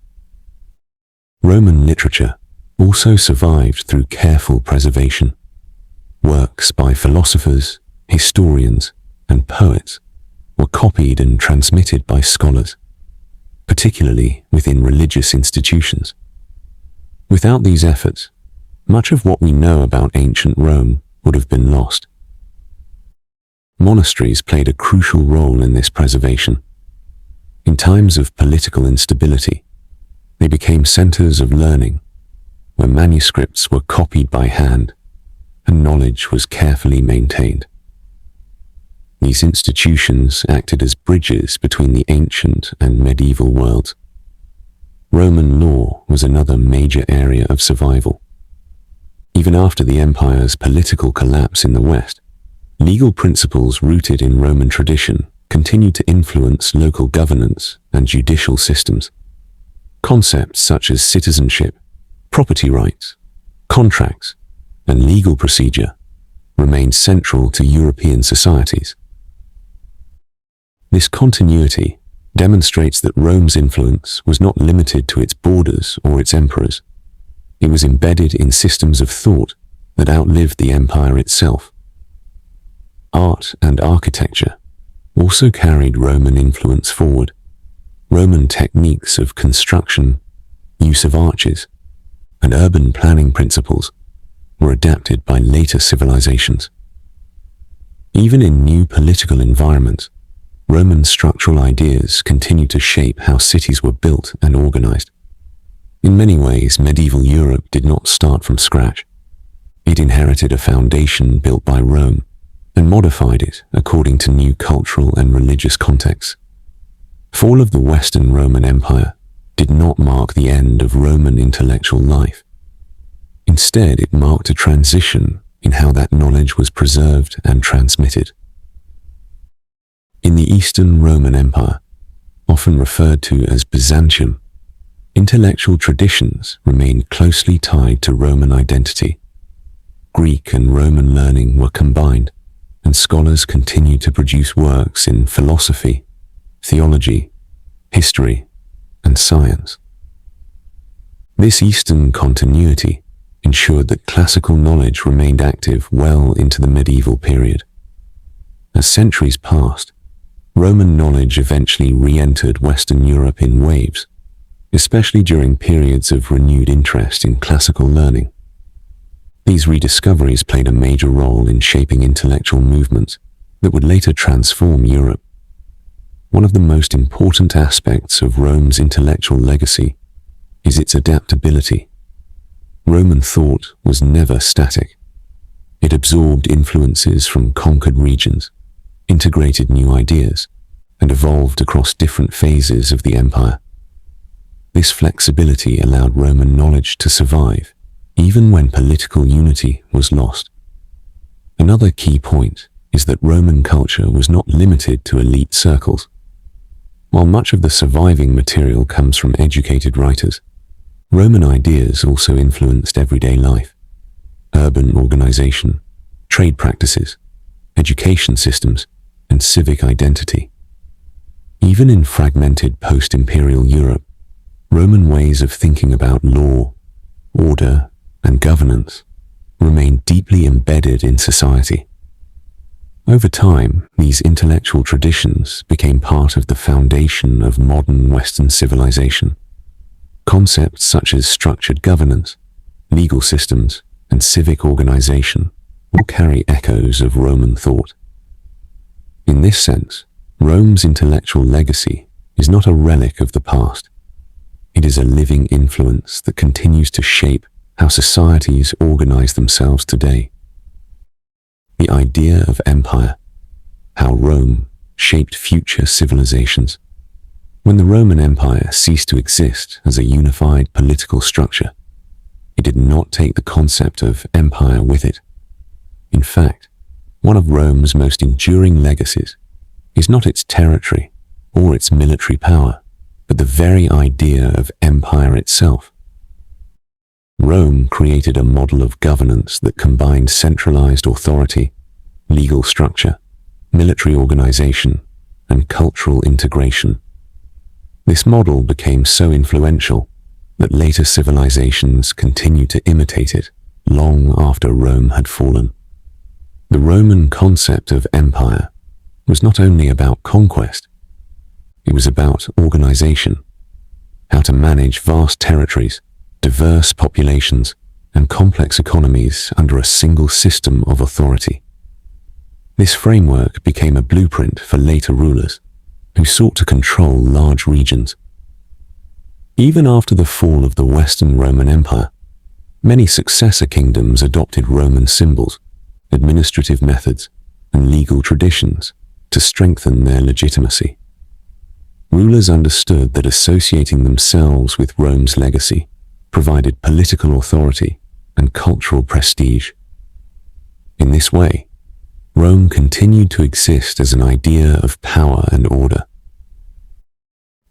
Roman literature also survived through careful preservation. Works by philosophers, historians, and poets were copied and transmitted by scholars, particularly within religious institutions. Without these efforts, much of what we know about ancient Rome would have been lost. Monasteries played a crucial role in this preservation. In times of political instability, they became centers of learning, where manuscripts were copied by hand and knowledge was carefully maintained. These institutions acted as bridges between the ancient and medieval worlds. Roman law was another major area of survival. Even after the empire's political collapse in the West, legal principles rooted in Roman tradition continued to influence local governance and judicial systems. Concepts such as citizenship, property rights, contracts, and legal procedure remained central to European societies. This continuity demonstrates that Rome's influence was not limited to its borders or its emperors. It was embedded in systems of thought that outlived the empire itself. Art and architecture also carried Roman influence forward. Roman techniques of construction, use of arches, and urban planning principles were adapted by later civilizations. Even in new political environments, Roman structural ideas continued to shape how cities were built and organized. In many ways, medieval Europe did not start from scratch. It inherited a foundation built by Rome and modified it according to new cultural and religious contexts. Fall of the Western Roman Empire did not mark the end of Roman intellectual life. Instead, it marked a transition in how that knowledge was preserved and transmitted. In the Eastern Roman Empire, often referred to as Byzantium, intellectual traditions remained closely tied to Roman identity. Greek and Roman learning were combined, and scholars continued to produce works in philosophy, theology, history, and science. This Eastern continuity ensured that classical knowledge remained active well into the medieval period. As centuries passed, Roman knowledge eventually re-entered Western Europe in waves, especially during periods of renewed interest in classical learning. These rediscoveries played a major role in shaping intellectual movements that would later transform Europe. One of the most important aspects of Rome's intellectual legacy is its adaptability. Roman thought was never static. It absorbed influences from conquered regions, integrated new ideas, and evolved across different phases of the empire. This flexibility allowed Roman knowledge to survive, even when political unity was lost. Another key point is that Roman culture was not limited to elite circles. While much of the surviving material comes from educated writers, Roman ideas also influenced everyday life, urban organization, trade practices, education systems, and civic identity. Even in fragmented post-imperial Europe, Roman ways of thinking about law, order, and governance remained deeply embedded in society. Over time, these intellectual traditions became part of the foundation of modern Western civilization. Concepts such as structured governance, legal systems, and civic organization all carry echoes of Roman thought. In this sense, Rome's intellectual legacy is not a relic of the past. It is a living influence that continues to shape how societies organize themselves today. The idea of empire, how Rome shaped future civilizations. When the Roman Empire ceased to exist as a unified political structure, it did not take the concept of empire with it. In fact, one of Rome's most enduring legacies is not its territory or its military power, but the very idea of empire itself. Rome created a model of governance that combined centralized authority, legal structure, military organization, and cultural integration. This model became so influential that later civilizations continued to imitate it long after Rome had fallen. The Roman concept of empire was not only about conquest, it was about organization, how to manage vast territories, diverse populations, and complex economies under a single system of authority. This framework became a blueprint for later rulers who sought to control large regions. Even after the fall of the Western Roman Empire, many successor kingdoms adopted Roman symbols, administrative methods, and legal traditions to strengthen their legitimacy. Rulers understood that associating themselves with Rome's legacy provided political authority and cultural prestige. In this way, Rome continued to exist as an idea of power and order.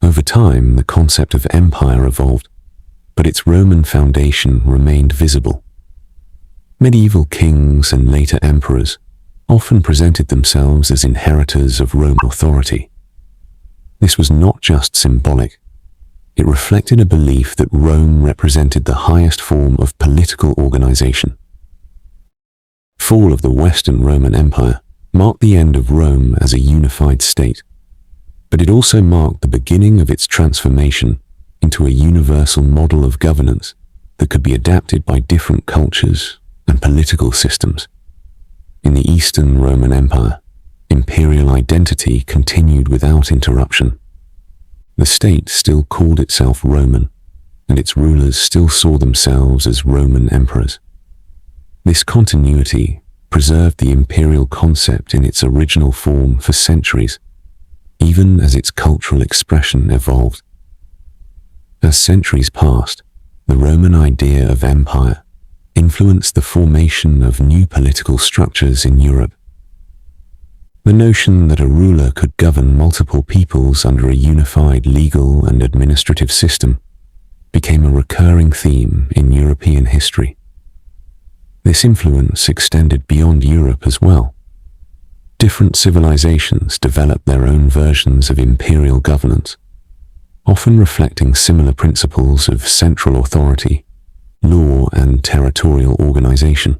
Over time, the concept of empire evolved, but its Roman foundation remained visible. Medieval kings and later emperors often presented themselves as inheritors of Roman authority. This was not just symbolic. It reflected a belief that Rome represented the highest form of political organization. Fall of the Western Roman Empire marked the end of Rome as a unified state, but it also marked the beginning of its transformation into a universal model of governance that could be adapted by different cultures and political systems. In the Eastern Roman Empire, imperial identity continued without interruption. The state still called itself Roman, and its rulers still saw themselves as Roman emperors. This continuity preserved the imperial concept in its original form for centuries, even as its cultural expression evolved. As centuries passed, the Roman idea of empire influenced the formation of new political structures in Europe. The notion that a ruler could govern multiple peoples under a unified legal and administrative system became a recurring theme in European history. This influence extended beyond Europe as well. Different civilizations developed their own versions of imperial governance, often reflecting similar principles of central authority, law, and territorial organization.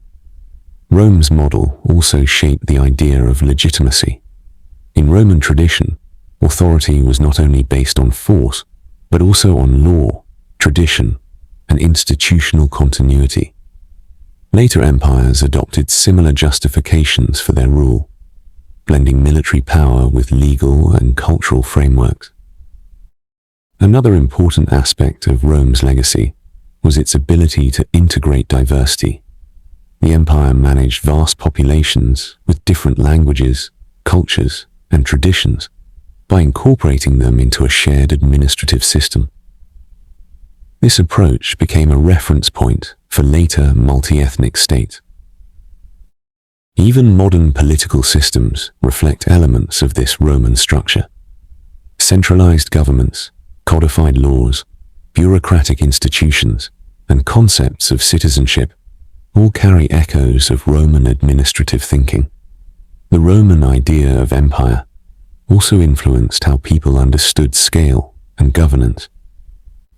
Rome's model also shaped the idea of legitimacy. In Roman tradition, authority was not only based on force, but also on law, tradition, and institutional continuity. Later empires adopted similar justifications for their rule, blending military power with legal and cultural frameworks. Another important aspect of Rome's legacy was its ability to integrate diversity. The empire managed vast populations with different languages, cultures, and traditions by incorporating them into a shared administrative system. This approach became a reference point for later multi-ethnic states. Even modern political systems reflect elements of this Roman structure. Centralized governments, codified laws, bureaucratic institutions, and concepts of citizenship all carry echoes of Roman administrative thinking. The Roman idea of empire also influenced how people understood scale and governance.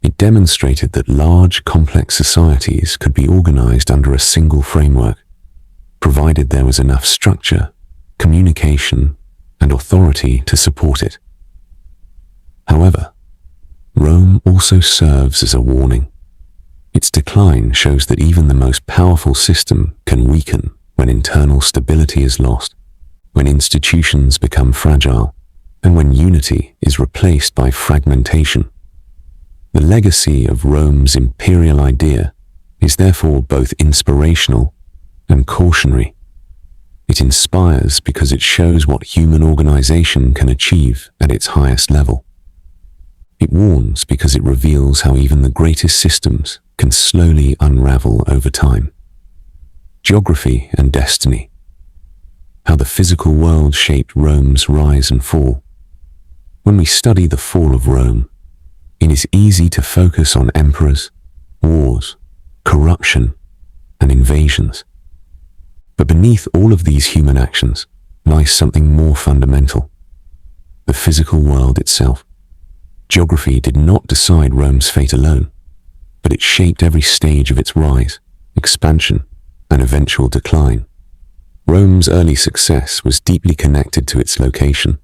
It demonstrated that large, complex societies could be organized under a single framework, provided there was enough structure, communication, and authority to support it. However, Rome also serves as a warning. Its decline shows that even the most powerful system can weaken when internal stability is lost, when institutions become fragile, and when unity is replaced by fragmentation. The legacy of Rome's imperial idea is therefore both inspirational and cautionary. It inspires because it shows what human organization can achieve at its highest level. It warns because it reveals how even the greatest systems can slowly unravel over time. Geography and destiny. How the physical world shaped Rome's rise and fall. When we study the fall of Rome, it is easy to focus on emperors, wars, corruption, and invasions. But beneath all of these human actions lies something more fundamental: the physical world itself. Geography did not decide Rome's fate alone, but it shaped every stage of its rise, expansion, and eventual decline. Rome's early success was deeply connected to its location.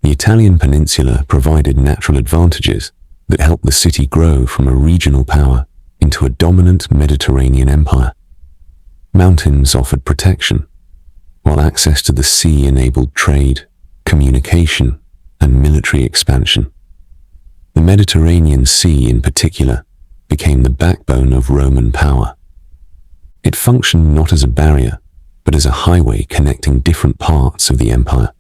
The Italian peninsula provided natural advantages that helped the city grow from a regional power into a dominant Mediterranean empire. Mountains offered protection, while access to the sea enabled trade, communication, and military expansion. The Mediterranean Sea, in particular, became the backbone of Roman power. It functioned not as a barrier, but as a highway connecting different parts of the empire.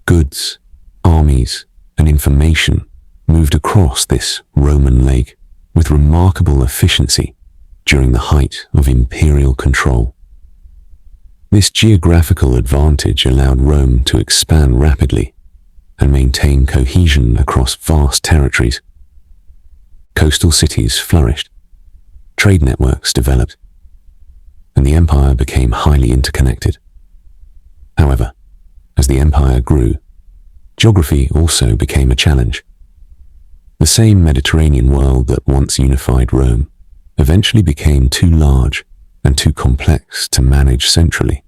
Goods, armies, and information moved across this Roman lake with remarkable efficiency during the height of imperial control. This geographical advantage allowed Rome to expand rapidly and maintain cohesion across vast territories. Coastal cities flourished, trade networks developed, and the empire became highly interconnected. However, as the empire grew, geography also became a challenge. The same Mediterranean world that once unified Rome eventually became too large and too complex to manage centrally.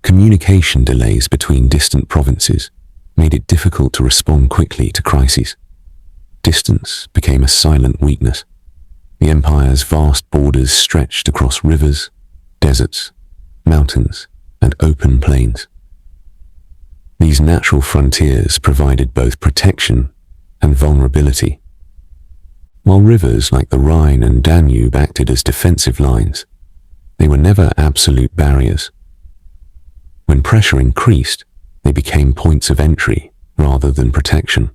Communication delays between distant provinces made it difficult to respond quickly to crises. Distance became a silent weakness. The empire's vast borders stretched across rivers, deserts, mountains, and open plains. These natural frontiers provided both protection and vulnerability. While rivers like the Rhine and Danube acted as defensive lines, they were never absolute barriers. When pressure increased, they became points of entry rather than protection.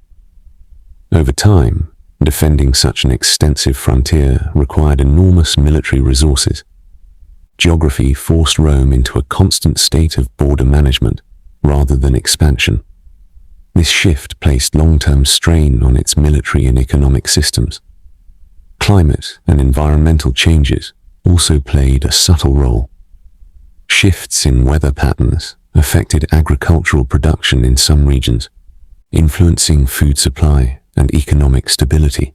Over time, defending such an extensive frontier required enormous military resources. Geography forced Rome into a constant state of border management rather than expansion. This shift placed long-term strain on its military and economic systems. Climate and environmental changes also played a subtle role. Shifts in weather patterns affected agricultural production in some regions, influencing food supply and economic stability.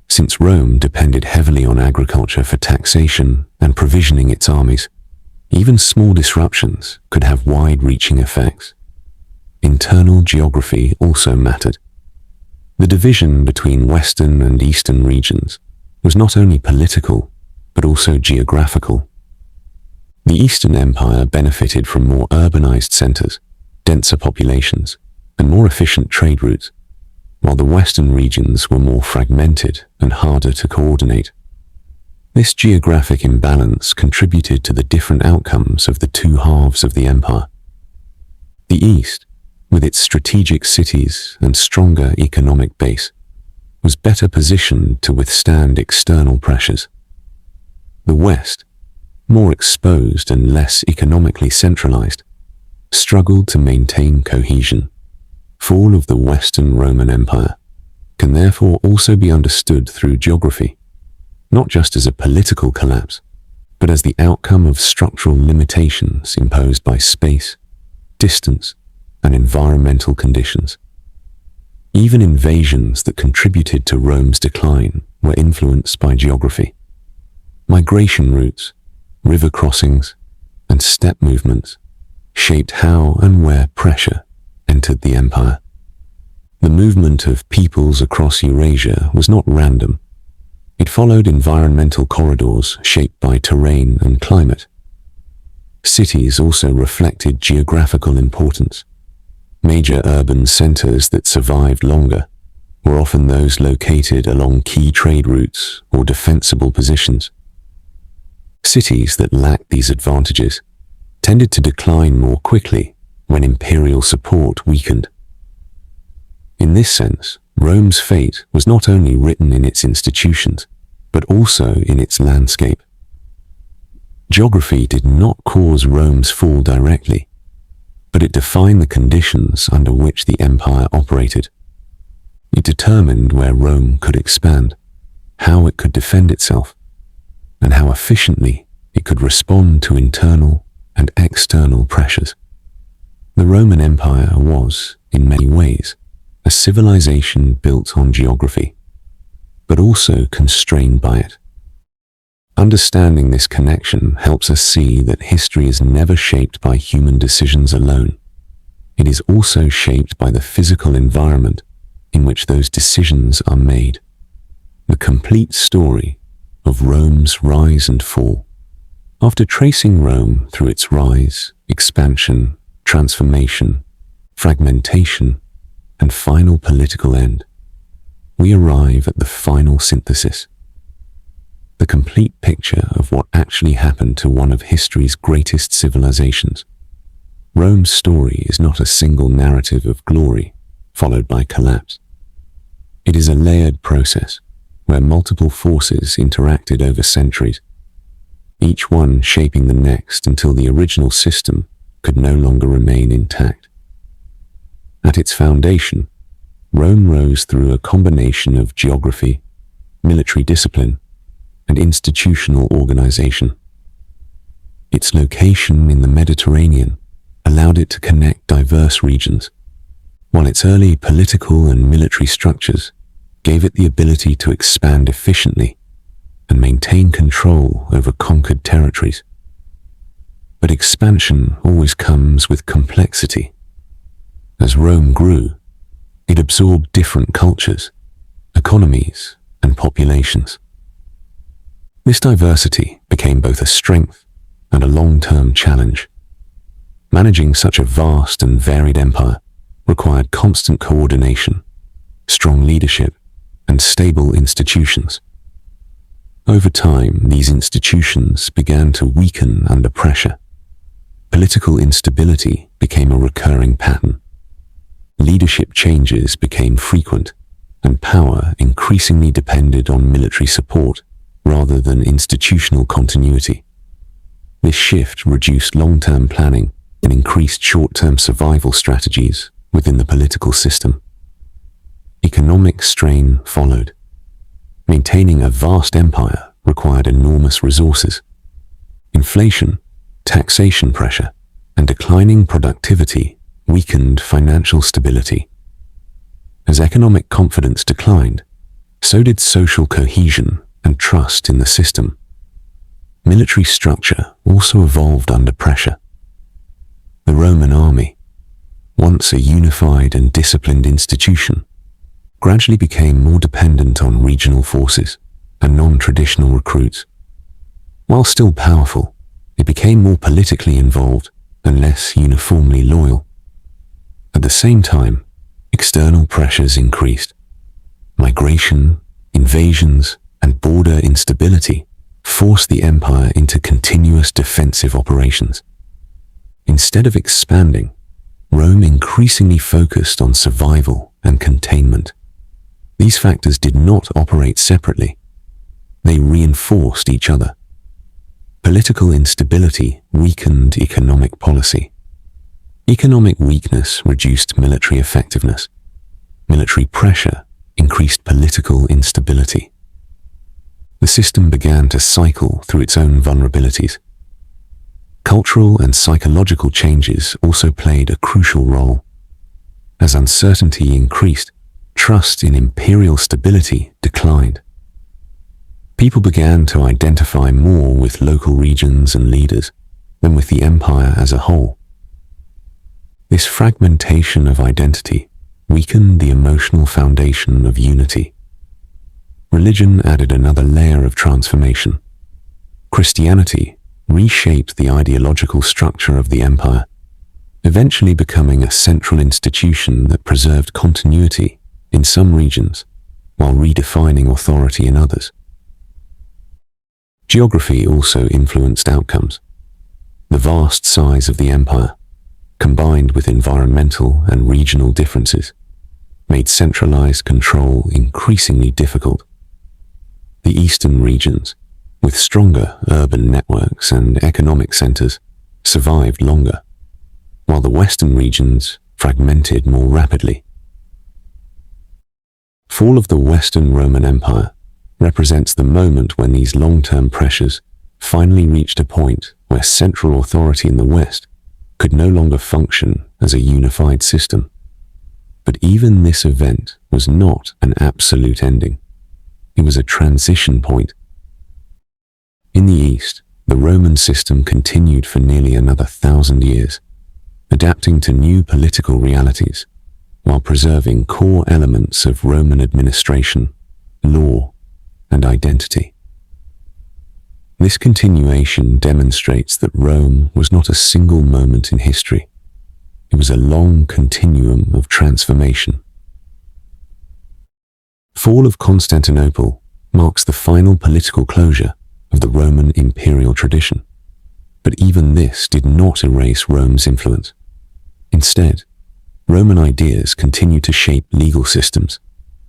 Since Rome depended heavily on agriculture for taxation and provisioning its armies, even small disruptions could have wide-reaching effects. Internal geography also mattered. The division between Western and Eastern regions was not only political, but also geographical. The Eastern Empire benefited from more urbanized centers, denser populations, and more efficient trade routes, while the Western regions were more fragmented and harder to coordinate. This geographic imbalance contributed to the different outcomes of the two halves of the empire. The East, with its strategic cities and stronger economic base, was better positioned to withstand external pressures. The West, more exposed and less economically centralized, struggled to maintain cohesion. Fall of the Western Roman Empire can therefore also be understood through geography, not just as a political collapse, but as the outcome of structural limitations imposed by space, distance, and environmental conditions. Even invasions that contributed to Rome's decline were influenced by geography. Migration routes, river crossings, and steppe movements shaped how and where pressure entered the empire. The movement of peoples across Eurasia was not random. It followed environmental corridors shaped by terrain and climate. Cities also reflected geographical importance. Major urban centers that survived longer were often those located along key trade routes or defensible positions. Cities that lacked these advantages tended to decline more quickly when imperial support weakened. In this sense, Rome's fate was not only written in its institutions, but also in its landscape. Geography did not cause Rome's fall directly, but it defined the conditions under which the empire operated. It determined where Rome could expand, how it could defend itself, and how efficiently it could respond to internal and external pressures. The Roman Empire was, in many ways, a civilization built on geography, but also constrained by it. Understanding this connection helps us see that history is never shaped by human decisions alone. It is also shaped by the physical environment in which those decisions are made. The complete story of Rome's rise and fall. After tracing Rome through its rise, expansion, transformation, fragmentation, and final political end, we arrive at the final synthesis. The complete picture of what actually happened to one of history's greatest civilizations. Rome's story is not a single narrative of glory, followed by collapse. It is a layered process, where multiple forces interacted over centuries, each one shaping the next until the original system could no longer remain intact. At its foundation, Rome rose through a combination of geography, military discipline, and institutional organization. Its location in the Mediterranean allowed it to connect diverse regions, while its early political and military structures gave it the ability to expand efficiently and maintain control over conquered territories. But expansion always comes with complexity. As Rome grew, it absorbed different cultures, economies, and populations. This diversity became both a strength and a long-term challenge. Managing such a vast and varied empire required constant coordination, strong leadership, and stable institutions. Over time, these institutions began to weaken under pressure. Political instability became a recurring pattern. Leadership changes became frequent, and power increasingly depended on military support rather than institutional continuity. This shift reduced long-term planning and increased short-term survival strategies within the political system. Economic strain followed. Maintaining a vast empire required enormous resources. Inflation, taxation pressure, and declining productivity weakened financial stability. As economic confidence declined, so did social cohesion and trust in the system. Military structure also evolved under pressure. The Roman army, once a unified and disciplined institution, gradually became more dependent on regional forces and non-traditional recruits. While still powerful, it became more politically involved and less uniformly loyal. At the same time, external pressures increased. Migration, invasions, and border instability forced the empire into continuous defensive operations. Instead of expanding, Rome increasingly focused on survival and containment. These factors did not operate separately. They reinforced each other. Political instability weakened economic policy. Economic weakness reduced military effectiveness. Military pressure increased political instability. The system began to cycle through its own vulnerabilities. Cultural and psychological changes also played a crucial role. As uncertainty increased, trust in imperial stability declined. People began to identify more with local regions and leaders than with the empire as a whole. This fragmentation of identity weakened the emotional foundation of unity. Religion added another layer of transformation. Christianity reshaped the ideological structure of the empire, eventually becoming a central institution that preserved continuity in some regions while redefining authority in others. Geography also influenced outcomes. The vast size of the empire, combined with environmental and regional differences, made centralized control increasingly difficult. The eastern regions, with stronger urban networks and economic centers, survived longer, while the western regions fragmented more rapidly. Fall of the Western Roman Empire represents the moment when these long-term pressures finally reached a point where central authority in the West could no longer function as a unified system. But even this event was not an absolute ending. It was a transition point. In the East, the Roman system continued for nearly another 1,000 years, adapting to new political realities while preserving core elements of Roman administration, law, and identity. This continuation demonstrates that Rome was not a single moment in history. It was a long continuum of transformation. Fall of Constantinople marks the final political closure of the Roman imperial tradition. But even this did not erase Rome's influence. Instead, Roman ideas continued to shape legal systems,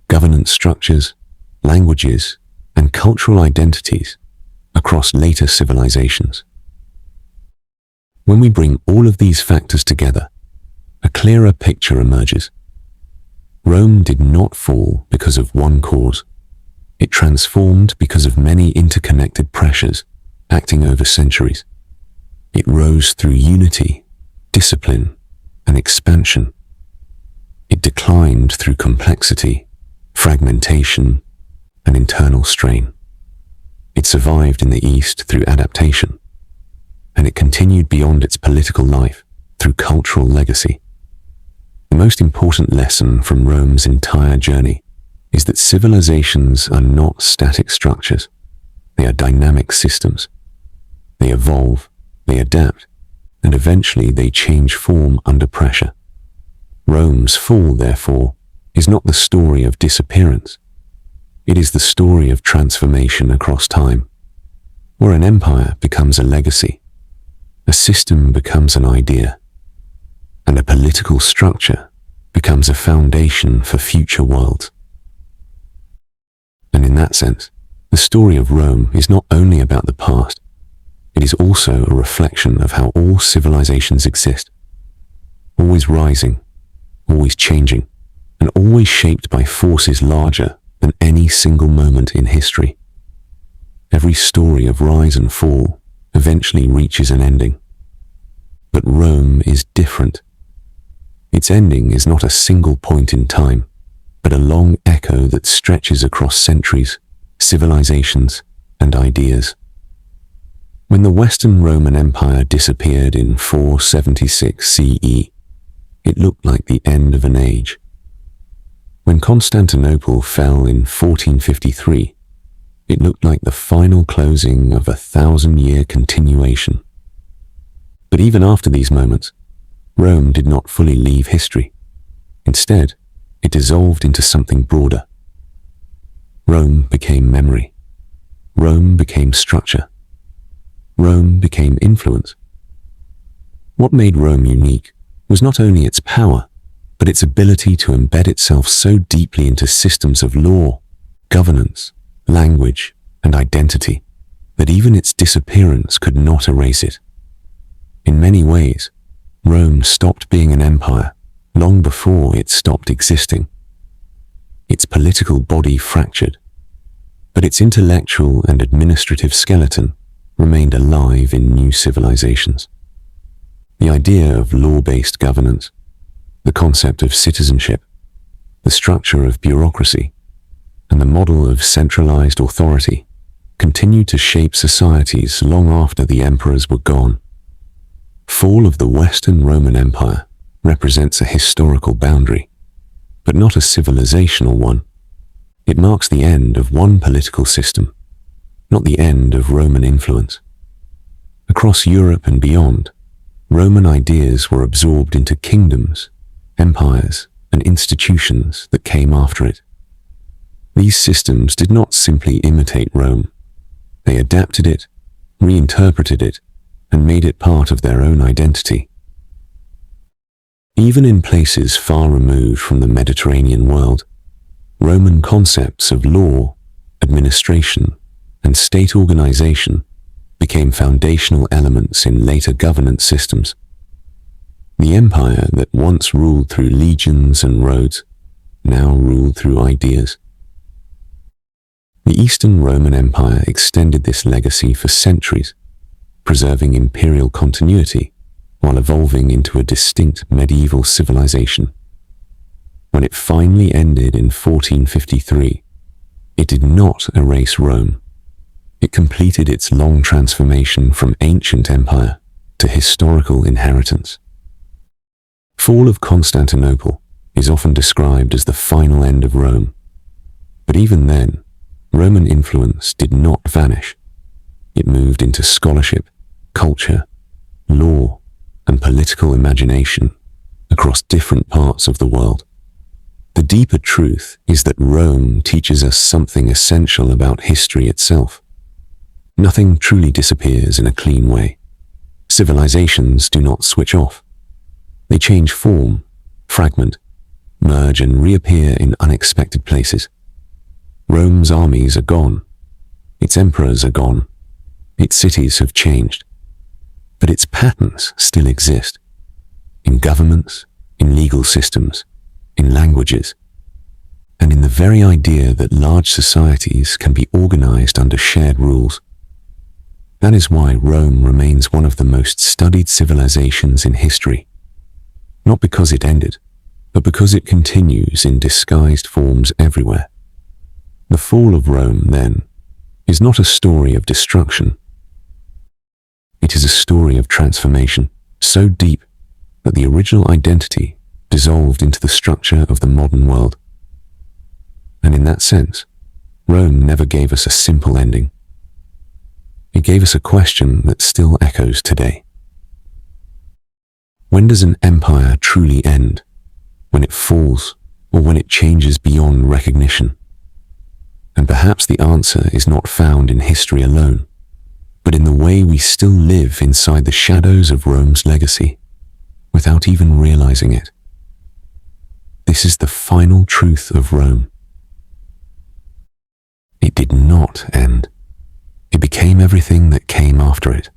governance structures, languages, and cultural identities across later civilizations. When we bring all of these factors together, a clearer picture emerges. Rome did not fall because of one cause. It transformed because of many interconnected pressures acting over centuries. It rose through unity, discipline, and expansion. It declined through complexity, fragmentation, and internal strain. It survived in the East through adaptation, and it continued beyond its political life through cultural legacy. The most important lesson from Rome's entire journey is that civilizations are not static structures. They are dynamic systems. They evolve, they adapt, and eventually they change form under pressure. Rome's fall, therefore, is not the story of disappearance. It is the story of transformation across time, where an empire becomes a legacy, a system becomes an idea, and a political structure becomes a foundation for future worlds. And in that sense, the story of Rome is not only about the past, it is also a reflection of how all civilizations exist, always rising, always changing, and always shaped by forces larger than any single moment in history. Every story of rise and fall eventually reaches an ending. But Rome is different. Its ending is not a single point in time, but a long echo that stretches across centuries, civilizations, and ideas. When the Western Roman Empire disappeared in 476 CE, it looked like the end of an age. When Constantinople fell in 1453, it looked like the final closing of a 1,000-year continuation. But even after these moments, Rome did not fully leave history. Instead, it dissolved into something broader. Rome became memory. Rome became structure. Rome became influence. What made Rome unique was not only its power, but its ability to embed itself so deeply into systems of law, governance, language, and identity that even its disappearance could not erase it. In many ways, Rome stopped being an empire long before it stopped existing. Its political body fractured, but its intellectual and administrative skeleton remained alive in new civilizations. The idea of law-based governance, the concept of citizenship, the structure of bureaucracy, and the model of centralized authority continued to shape societies long after the emperors were gone. Fall of the Western Roman Empire represents a historical boundary, but not a civilizational one. It marks the end of one political system, not the end of Roman influence. Across Europe and beyond, Roman ideas were absorbed into kingdoms, empires, and institutions that came after it. These systems did not simply imitate Rome. They adapted it, reinterpreted it, and made it part of their own identity. Even in places far removed from the Mediterranean world, Roman concepts of law, administration, and state organization became foundational elements in later governance systems. The empire that once ruled through legions and roads now ruled through ideas. The Eastern Roman Empire extended this legacy for centuries, preserving imperial continuity while evolving into a distinct medieval civilization. When it finally ended in 1453, it did not erase Rome. It completed its long transformation from ancient empire to historical inheritance. Fall of Constantinople is often described as the final end of Rome. But even then, Roman influence did not vanish. It moved into scholarship, culture, law, and political imagination across different parts of the world. The deeper truth is that Rome teaches us something essential about history itself. Nothing truly disappears in a clean way. Civilizations do not switch off. They change form, fragment, merge, and reappear in unexpected places. Rome's armies are gone. Its emperors are gone. Its cities have changed. But its patterns still exist. In governments, in legal systems, in languages, and in the very idea that large societies can be organized under shared rules. That is why Rome remains one of the most studied civilizations in history. Not because it ended, but because it continues in disguised forms everywhere. The fall of Rome, then, is not a story of destruction. It is a story of transformation, so deep that the original identity dissolved into the structure of the modern world. And in that sense, Rome never gave us a simple ending. It gave us a question that still echoes today. When does an empire truly end? When it falls, or when it changes beyond recognition? And perhaps the answer is not found in history alone, but in the way we still live inside the shadows of Rome's legacy, without even realizing it. This is the final truth of Rome. It did not end. It became everything that came after it.